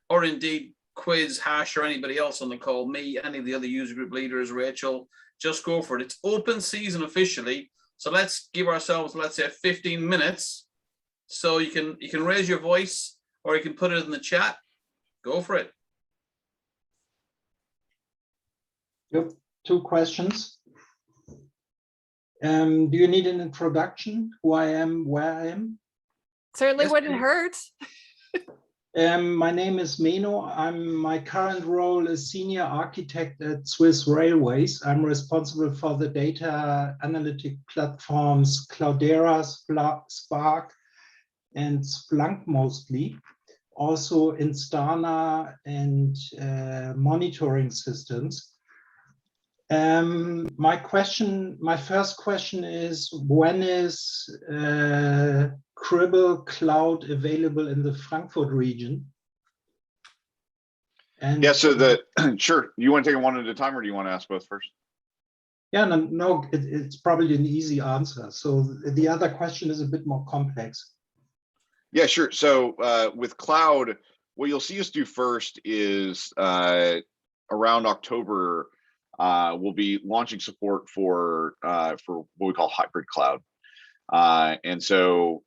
or indeed quiz Hash or anybody else on the call, me, any of the other user group leaders, Rachel, just go for it. It's open season officially. So let's give ourselves, let's say 15 minutes. So you can raise your voice or you can put it in the chat. Go for it. Yep, 2 questions. Do you need an introduction? Who I am, where I am? Certainly Yes, wouldn't please. hurt. My name is Meno. My current role is Senior Architect at Swiss Railways. I'm responsible for the data analytic platforms Cloudera, Spark, and Splunk mostly. Also Instana and monitoring systems. My first question is, when is Cribl Cloud available in the Frankfurt region? And Yeah, so sure. You want to take it one at a time, or do you want to ask both first? yeah, no, it's probably an easy answer. So the other question is a bit more complex. Yeah, sure. So with cloud, what you'll see us do first is around October, we'll be launching support for what we call hybrid cloud. And so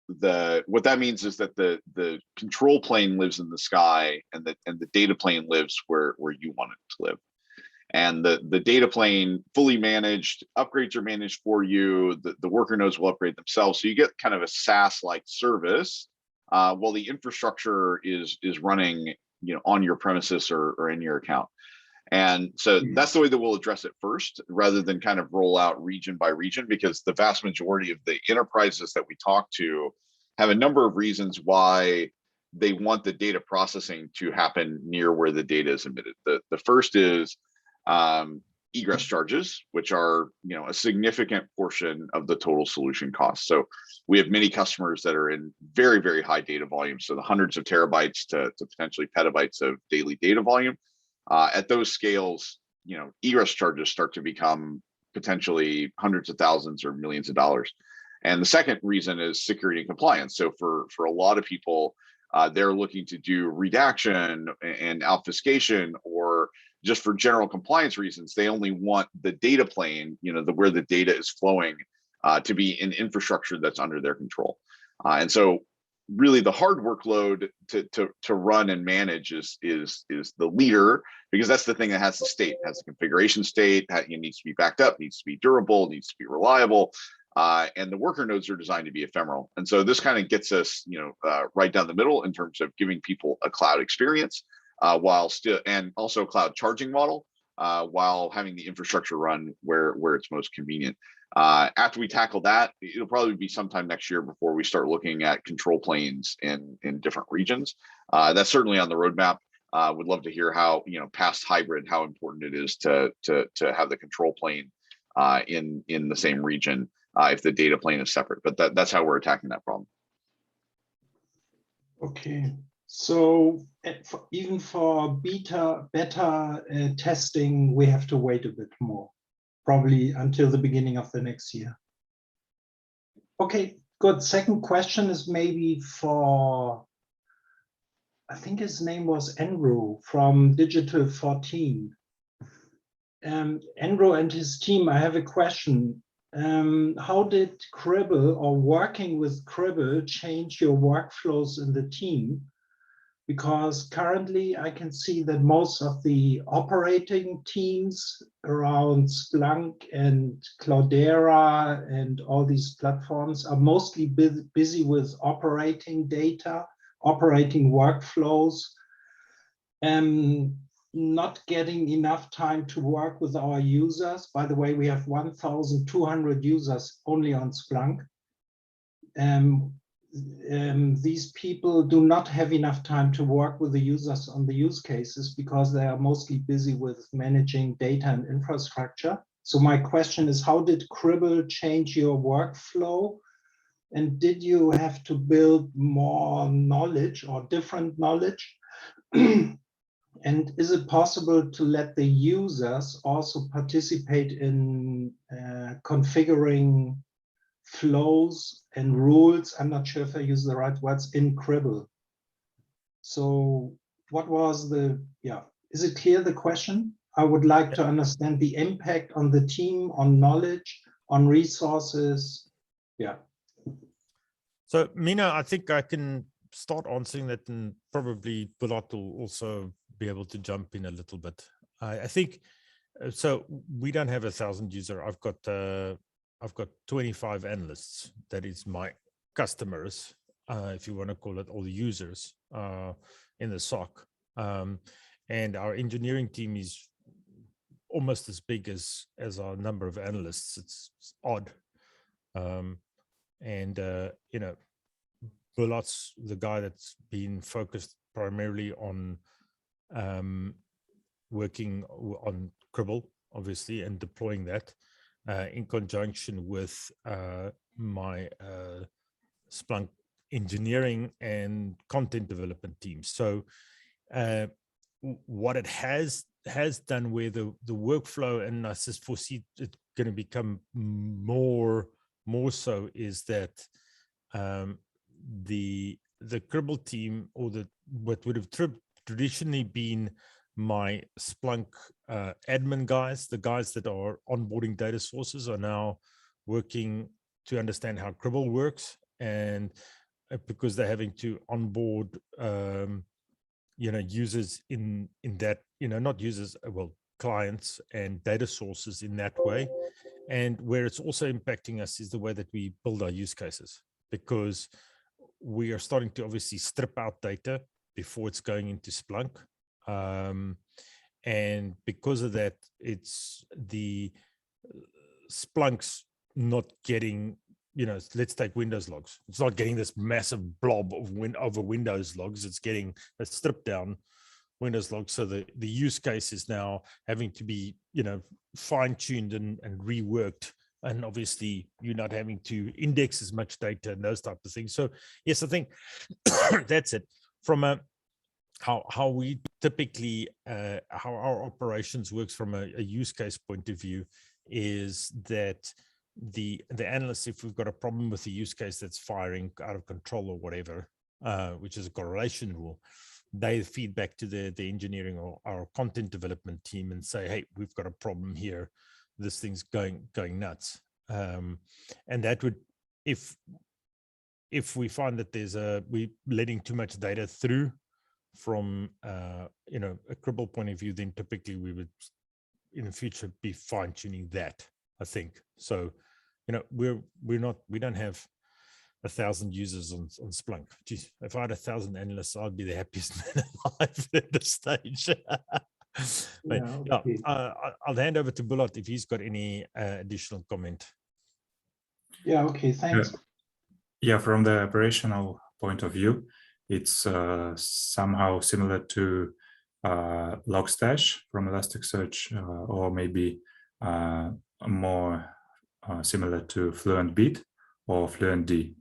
what that means is that the control plane lives in the sky, and the data plane lives where you want it to live. And the data plane fully managed, upgrades are managed for you. The worker nodes will upgrade themselves. So you get kind of a SaaS-like service while the infrastructure is running, on your premises or in your account. And so that's the way that we'll address it first, rather than kind of roll out region by region, because the vast majority of the enterprises that we talk to have a number of reasons why they want the data processing to happen near where the data is emitted. The first is egress charges, which are a significant portion of the total solution cost. So we have many customers that are in very, very high data volume, so the hundreds of terabytes to potentially petabytes of daily data volume. At those scales, egress charges start to become potentially hundreds of thousands or millions of dollars. And the second reason is security and compliance. So for a lot of people, they're looking to do redaction and obfuscation, or just for general compliance reasons, they only want the data plane, where the data is flowing, to be in infrastructure that's under their control. And so really the hard workload to run and manage is the leader, because that's the thing that has the state, has the configuration state, it needs to be backed up, needs to be durable, needs to be reliable. And the worker nodes are designed to be ephemeral. And so this kind of gets us, right down the middle in terms of giving people a cloud experience, while still, and also a cloud charging model, while having the infrastructure run where it's most convenient. After we tackle that, it'll probably be sometime next year before we start looking at control planes in different regions. That's certainly on the roadmap. Would love to hear how, past hybrid, how important it is to have the control plane in the same region, if the data plane is separate. But that's how we're attacking that problem. Okay, so even for beta testing, we have to wait a bit more. probably until the beginning of the next year. Okay, good. Second question is maybe for, I think his name was Enro from Digital14. Enro and his team, I have a question. How did Cribl or working with Cribl change your workflows in the team? Because currently I can see that most of the operating teams around Splunk and Cloudera and all these platforms are mostly busy with operating data, operating workflows, not getting enough time to work with our users. By the way, we have 1,200 users only on Splunk. These people do not have enough time to work with the users on the use cases because they are mostly busy with managing data and infrastructure. So my question is, how did Cribl change your workflow? And did you have to build more knowledge or different knowledge? And is it possible to let the users also participate in configuring flows and rules? I'm not sure if I use the right words in Cribl. So what was the, is it clear, the question? I would like to understand the impact on the team, on knowledge, on resources. Yeah. So Mina, I think I can start answering that, and probably Bulat will also be able to jump in a little bit. I think, so we don't have 1,000 users. I've got 25 analysts. That is my customers, if you want to call it, all the users in the SOC. And our engineering team is almost as big as our number of analysts. It's odd. You know, Bulat's the guy that's been focused primarily on working on Cribl, obviously, and deploying that in conjunction with my Splunk engineering and content development teams. So what it has done, where the workflow, and I just foresee it going to become more so, is that the Cribl team, or what would have traditionally been my Splunk admin guys, the guys that are onboarding data sources, are now working to understand how Cribl works, and because they're having to onboard users in that, not users, well, clients and data sources in that way. And where it's also impacting us is the way that we build our use cases, because we are starting to obviously strip out data before it's going into Splunk. And because of that, it's the Splunk's not getting, let's take Windows logs. It's not getting this massive blob of Windows logs. It's getting a stripped down Windows logs. So the use case is now having to be, fine-tuned and reworked. And obviously you're not having to index as much data and those type of things. So yes, I think that's it. From how we typically, how our operations works from a use case point of view, is that the analysts, if we've got a problem with the use case that's firing out of control or whatever, which is a correlation rule, they feed back to the engineering or our content development team and say, hey, we've got a problem here. This thing's going nuts. And that would, if we find that we're letting too much data through from a Cribl point of view, then typically we would in the future be fine-tuning that, I think. So, we don't have 1,000 users on Splunk. Geez, if I had 1,000 analysts, I'd be the happiest man alive at this stage. But, okay. I'll hand over to Bulat if he's got any additional comment. Yeah, okay, thanks. Yeah, from the operational point of view, it's somehow similar to Logstash from Elasticsearch, or maybe more similar to FluentBeat or FluentD,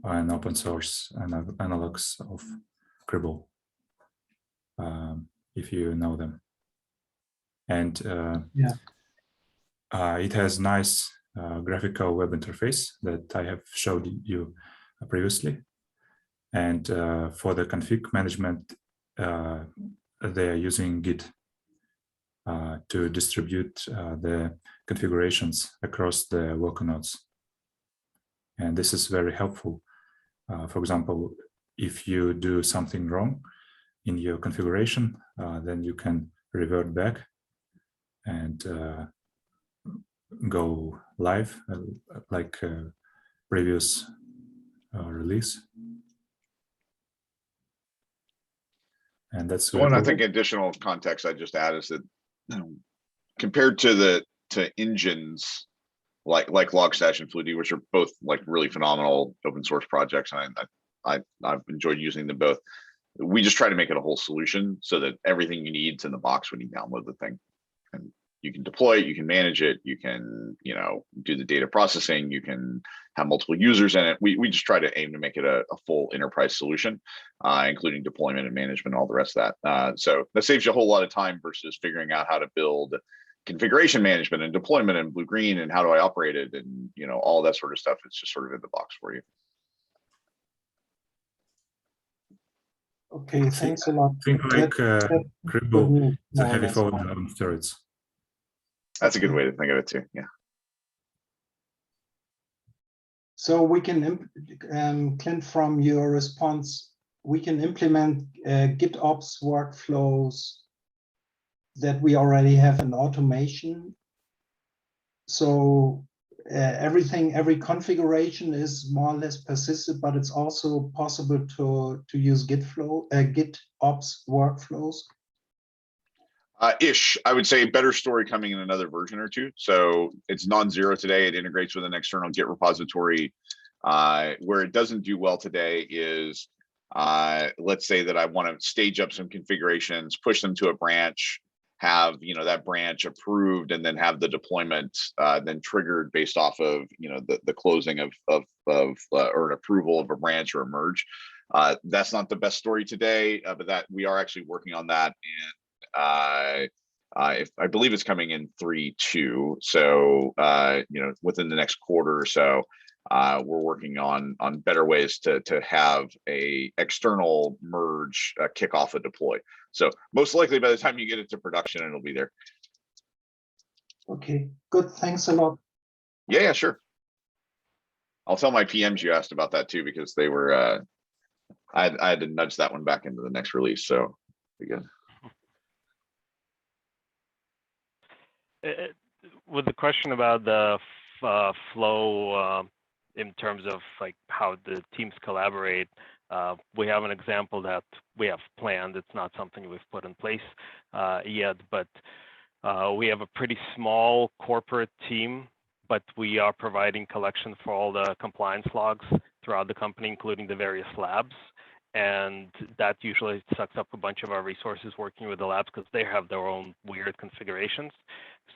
an open source analogs of Cribl, if you know them. And it has nice graphical web interface that I have showed you previously. And for the config management, they are using Git to distribute the configurations across the worker nodes. And this is very helpful. For example, if you do something wrong in your configuration, then you can revert back and go live like previous release. And that's one, I think, additional context I just add is that compared to engines like Logstash and Fluentd, which are both like really phenomenal open source projects, and I've enjoyed using them both. We just try to make it a whole solution so that everything you need is in the box when you download the thing, and you can deploy it, you can manage it, you can do the data processing, you can have multiple users in it. We just try to aim to make it a full enterprise solution, including deployment and management, all the rest of that. So that saves you a whole lot of time versus figuring out how to build configuration management and deployment and blue-green and how do I operate it and all that sort of stuff. It's just sort of in the box for you. Okay, thanks a lot. Think like Cribl is a heavy folder on steroids. That's a good way to think of it too. Yeah. So we can, Clint, from your response, we can implement GitOps workflows that we already have in automation. So every configuration is more or less persistent, but it's also possible to use GitOps workflows. Ish, I would say better story coming in another version or two. So it's non-zero today. It integrates with an external Git repository. Where it doesn't do well today is, let's say that I want to stage up some configurations, push them to a branch, have that branch approved, and then have the deployment then triggered based off of the closing of or an approval of a branch or a merge. That's not the best story today, but that we are actually working on that. And I believe it's coming in 3.2. So within the next quarter or so, we're working on better ways to have a external merge kick off a deploy. So most likely by the time you get it to production, it'll be there. Okay, good. Thanks a lot. Yeah, sure. I'll tell my PMs you asked about that too, because they were I had to nudge that one back into the next release. So be good. With the question about the flow in terms of like how the teams collaborate, we have an example that we have planned. It's not something we've put in place yet, but we have a pretty small corporate team, but we are providing collection for all the compliance logs throughout the company, including the various labs. And that usually sucks up a bunch of our resources working with the labs because they have their own weird configurations.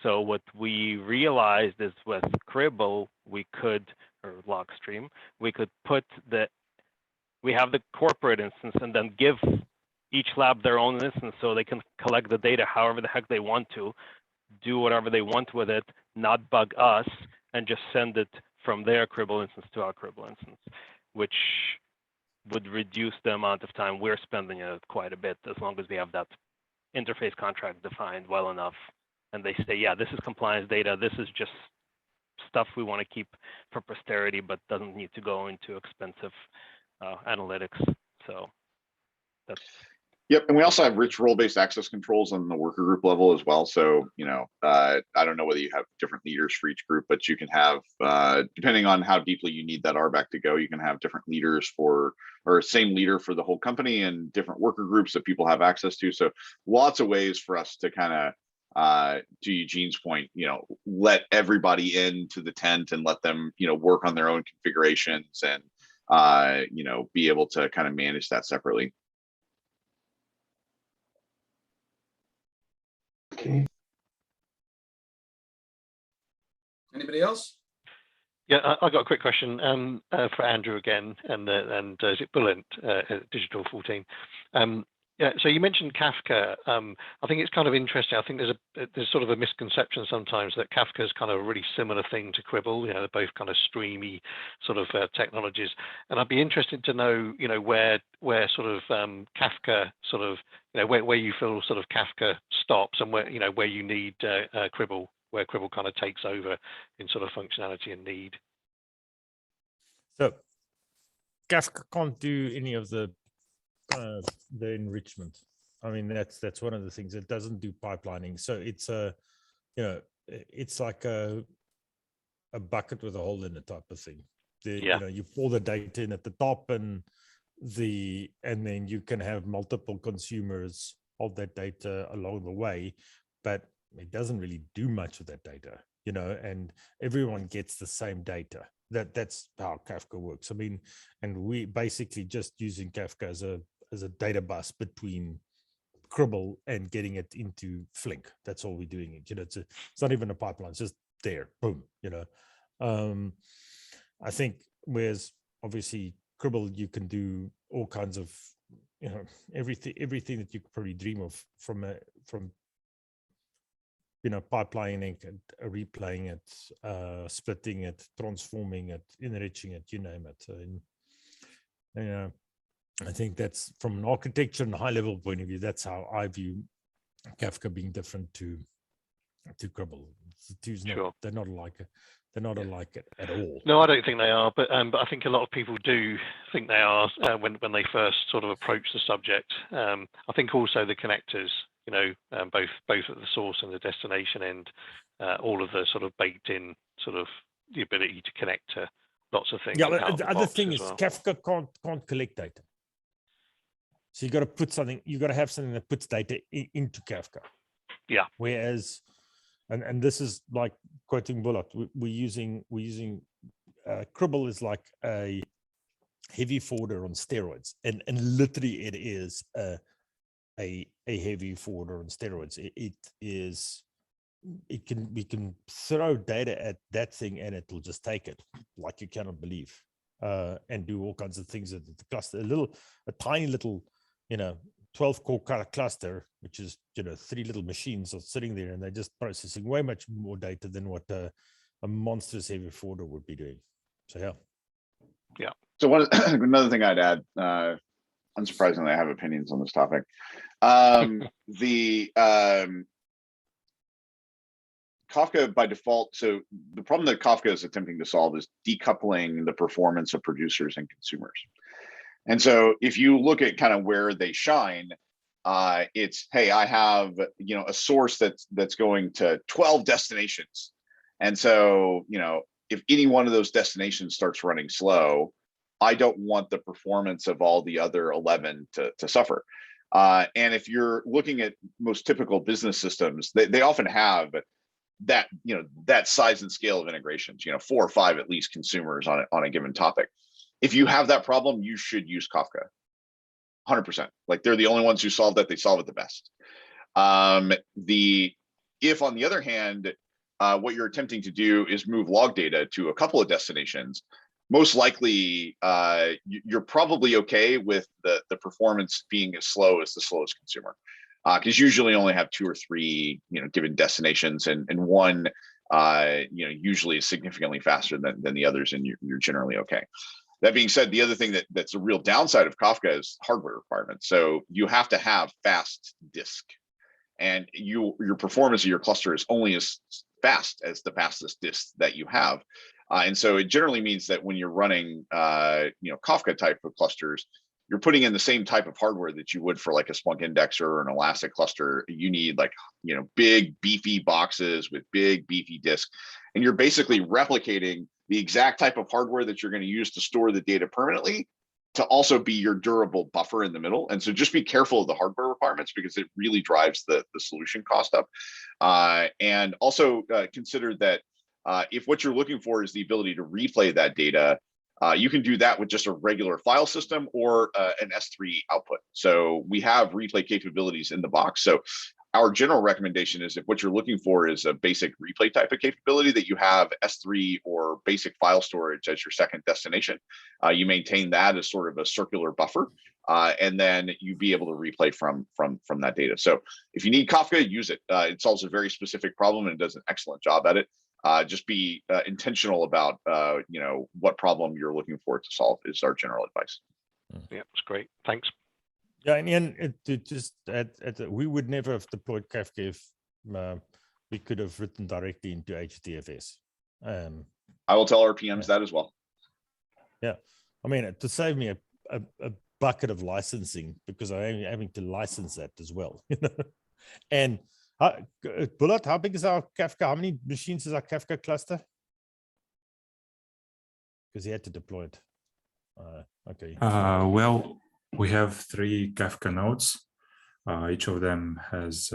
So what we realized is with Cribl, we could, or Logstream, we could we have the corporate instance and then give each lab their own instance so they can collect the data however the heck they want to, do whatever they want with it, not bug us, and just send it from their Cribl instance to our Cribl instance, which would reduce the amount of time we're spending on it quite a bit, as long as we have that interface contract defined well enough. And they say, yeah, this is compliance data. This is just stuff we want to keep for posterity, but doesn't need to go into expensive analytics. So that's. Yep, and we also have rich role-based access controls on the worker group level as well. So, I don't know whether you have different leaders for each group, but you can have, depending on how deeply you need that RBAC to go, you can have different leaders or same leader for the whole company and different worker groups that people have access to. So lots of ways for us to kind of, to Eugene's point, let everybody into the tent and let them, work on their own configurations and, be able to kind of manage that separately. Okay. Anybody else? Yeah, I've got a quick question for Andrew again, and is it Bulat, Digital14. Yeah, so you mentioned Kafka. I think it's kind of interesting. I think there's sort of a misconception sometimes that Kafka is kind of a really similar thing to Cribl. You know, they're both kind of streamy sort of technologies. And I'd be interested to know, you know, where sort of Kafka sort of, you know, where you feel sort of Kafka stops and where, you know, where you need Cribl, where Cribl kind of takes over in sort of functionality and need. So Kafka can't do any of the enrichment. I mean, that's one of the things. It doesn't do pipelining. So it's a, you know, it's like a bucket with a hole in it type of thing. You know, you pour the data in at the top and then you can have multiple consumers of that data along the way, but it doesn't really do much with that data, you know, and everyone gets the same data. That's how Kafka works. I mean, and we basically just using Kafka as a data bus between Cribl and getting it into Flink. That's all we're doing. You know, it's not even a pipeline. It's just there, boom. You know, I think whereas obviously Cribl, you can do all kinds of, you know, everything that you could probably dream of from you know, pipelining it, replaying it, splitting it, transforming it, enriching it, you name it. And you know, I think that's from an architecture and high level point of view, that's how I view Kafka being different to Cribl. Sure. They're not alike. They're not alike at all. No, I don't think they are, but I think a lot of people do think they are when they first sort of approach the subject. I think also the connectors, you know, both at the source and the destination end, all of the sort of baked in sort of the ability to connect to lots of things. Yeah, but the other thing is Kafka can't collect data. So you got to put something. You got to have something that puts data into Kafka. Yeah. Whereas, and this is like quoting Bulat. We're using Cribl is like a heavy forwarder on steroids, and literally it is a heavy forwarder on steroids. We can throw data at that thing and it will just take it like you cannot believe, and do all kinds of things at the cluster. A tiny little, you know, 12 core cluster, which is, you know, 3 little machines are sitting there and they're just processing way much more data than what a monstrous heavy forwarder would be doing. So yeah. So another thing I'd add, unsurprisingly, I have opinions on this topic. Kafka by default, so the problem that Kafka is attempting to solve is decoupling the performance of producers and consumers. And so if you look at kind of where they shine, it's, hey, I have, you know, a source that's going to 12 destinations. And so, you know, if any one of those destinations starts running slow, I don't want the performance of all the other 11 to suffer. And if you're looking at most typical business systems, they often have that, you know, that size and scale of integrations, you know, 4 or 5 at least consumers on a given topic. If you have that problem, you should use Kafka. 100%. Like, they're the only ones who solve that. They solve it the best. If on the other hand, what you're attempting to do is move log data to a couple of destinations, most likely you're probably okay with the performance being as slow as the slowest consumer, because usually only have 2 or 3, you know, given destinations, and one, you know, usually is significantly faster than the others, and you're generally okay. That being said, the other thing that's a real downside of Kafka is hardware requirements. So you have to have fast disk, and your performance of your cluster is only as fast as the fastest disk that you have. And so it generally means that when you're running, you know, Kafka type of clusters, you're putting in the same type of hardware that you would for like a Splunk indexer or an Elastic cluster. You need, like, you know, big beefy boxes with big beefy disks, and you're basically replicating the exact type of hardware that you're going to use to store the data permanently to also be your durable buffer in the middle. And so just be careful of the hardware requirements, because it really drives the solution cost up. And also consider that if what you're looking for is the ability to replay that data, you can do that with just a regular file system or an S3 output. So we have replay capabilities in the box. So our general recommendation is, if what you're looking for is a basic replay type of capability, that you have S3 or basic file storage as your second destination. You maintain that as sort of a circular buffer, and then you be able to replay from that data. So if you need Kafka, use it. It solves a very specific problem and it does an excellent job at it. Just be intentional about what problem you're looking for it to solve is our general advice. Yeah, it's great. Thanks. Yeah, and to just add, we would never have deployed Kafka if we could have written directly into HDFS. I will tell our PMs that as well. Yeah, I mean, to save me a bucket of licensing, because I am having to license that as well. And Bulat, how big is our Kafka? How many machines is our Kafka cluster? Because he had to deploy it. Okay. Well, we have 3 Kafka nodes. Each of them has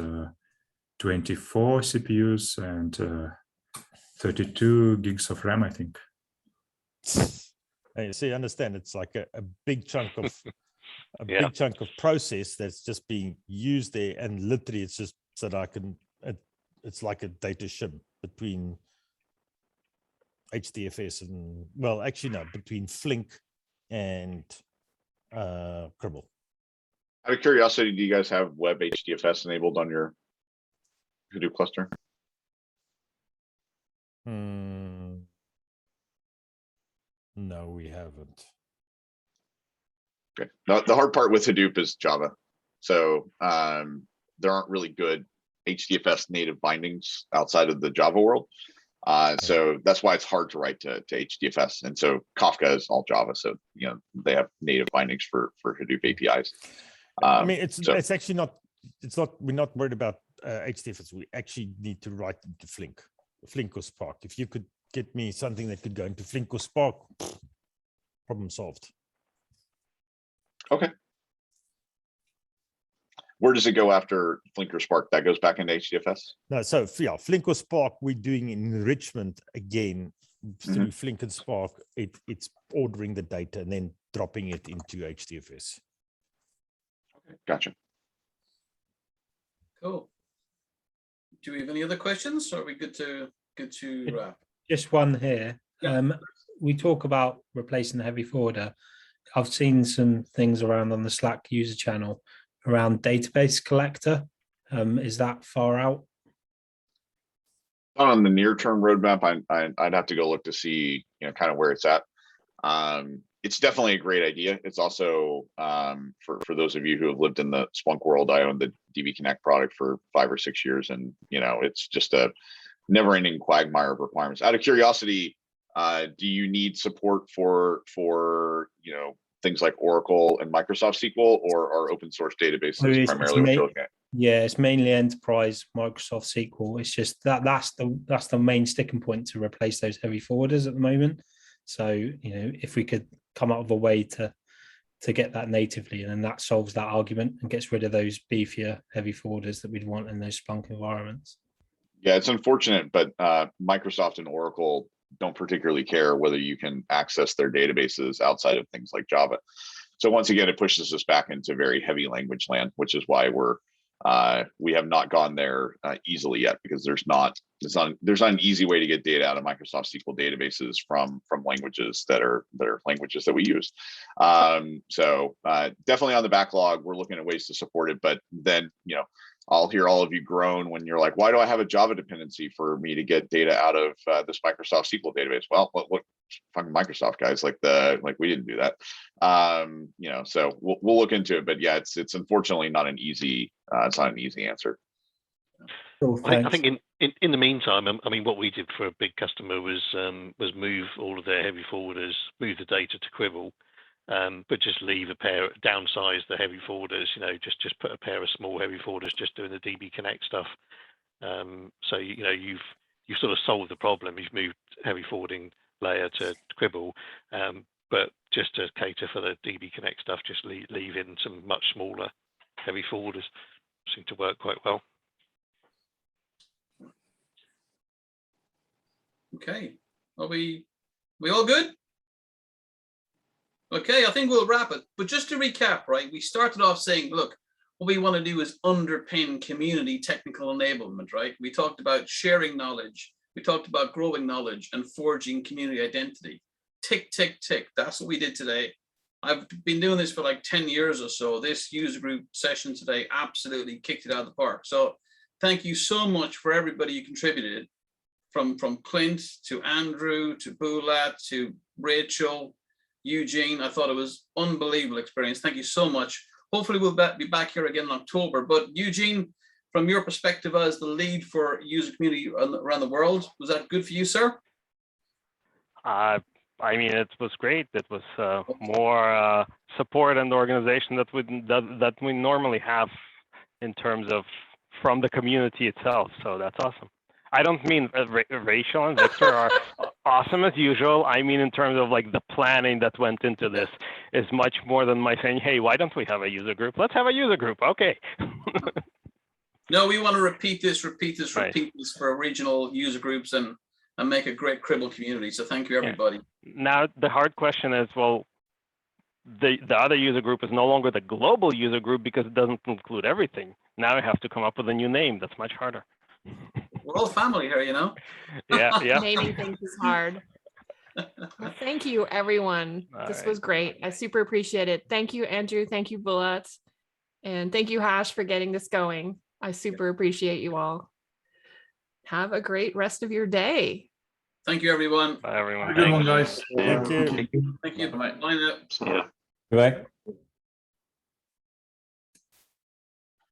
24 CPUs and 32 gigs of RAM, I think. And you see, understand it's like a big chunk of Yeah. big chunk of process that's just being used there, and literally it's just so that I can. It's like a data shim between HDFS and, well, actually no, between Flink and Cribl. Out of curiosity, do you guys have web HDFS enabled on your Hadoop cluster? No, we haven't. Okay. The hard part with Hadoop is Java. So there aren't really good HDFS native bindings outside of the Java world. So that's why it's hard to write to HDFS. And so Kafka is all Java. So, they have native bindings for Hadoop APIs. I mean, it's actually not, we're not worried about HDFS. We actually need to write into Flink or Spark. If you could get me something that could go into Flink or Spark, problem solved. Okay. Where does it go after Flink or Spark? That goes back into HDFS? No, so yeah, Flink or Spark, we're doing enrichment again through Flink and Spark. It's ordering the data and then dropping it into HDFS. Okay, gotcha. Cool. Do we have any other questions, or are we good to wrap? Just one here. Yeah. We talk about replacing the heavy forwarder. I've seen some things around on the Slack user channel around database collector. Is that far out? On the near-term roadmap, I'd have to go look to see, kind of where it's at. It's definitely a great idea. It's also for those of you who have lived in the Splunk world, I owned the DB Connect product for 5 or 6 years, and it's just a never-ending quagmire of requirements. Out of curiosity, do you need support for things like Oracle and Microsoft SQL, or are open source databases primarily what you're looking at? Yeah, it's mainly enterprise Microsoft SQL. It's just that's the main sticking point to replace those heavy forwarders at the moment. So if we could come up with a way to get that natively, and then that solves that argument and gets rid of those beefier heavy forwarders that we'd want in those Splunk environments. Yeah, it's unfortunate, but Microsoft and Oracle don't particularly care whether you can access their databases outside of things like Java. So once again, it pushes us back into very heavy language land, which is why we have not gone there easily yet, because there's not an easy way to get data out of Microsoft SQL databases from languages that are languages that we use. So definitely on the backlog, we're looking at ways to support it, but then I'll hear all of you groan when you're like, why do I have a Java dependency for me to get data out of this Microsoft SQL database? Well, look, fucking Microsoft guys, like we didn't do that. So we'll look into it, but yeah, it's unfortunately not an easy answer. Cool, I think in the meantime, I mean, what we did for a big customer was move all of their heavy forwarders, move the data to Cribl, but just leave downsize the heavy forwarders. Just put a pair of small heavy forwarders, just doing the DB Connect stuff. So you've sort of solved the problem. You've moved heavy forwarding layer to Cribl, but just to cater for the DB Connect stuff, just leave in some much smaller heavy forwarders. Seem to work quite well. Okay, are we all good? Okay, I think we'll wrap it. But just to recap, right, we started off saying, look, what we want to do is underpin community technical enablement, right? We talked about sharing knowledge. We talked about growing knowledge and forging community identity. Tick, tick, tick. That's what we did today. I've been doing this for like 10 years or so. This user group session today absolutely kicked it out of the park. So thank you so much for everybody you contributed, from Clint to Andrew to Bulat to Rachel, Eugene. I thought it was unbelievable experience. Thank you so much. Hopefully we'll be back here again in October. But Eugene, from your perspective as the lead for user community around the world, was that good for you, sir? I mean, it was great. It was more support and organization that we normally have in terms of from the community itself. So that's awesome. I don't mean Rachel and Victor are awesome as usual. I mean, in terms of like the planning that went into this is much more than my saying, hey, why don't we have a user group? Let's have a user group. Okay. No, we want to repeat this Right. for regional user groups and make a great Cribl community. So thank you, everybody. Yeah. Now, the hard question is, well, the other user group is no longer the global user group because it doesn't include everything. Now I have to come up with a new name. That's much harder. We're all family here, you know? Yeah, yeah. Naming things is hard. Well, thank you, everyone. This was great. I super appreciate it. Thank you, Andrew. Thank you, Bulat. And thank you, Hash, for getting this going. I super appreciate you all. Have a great rest of your day. Thank you, everyone. Bye, everyone. Have a good one, guys. Thank you. Thank you. Bye now. Yeah. Goodbye.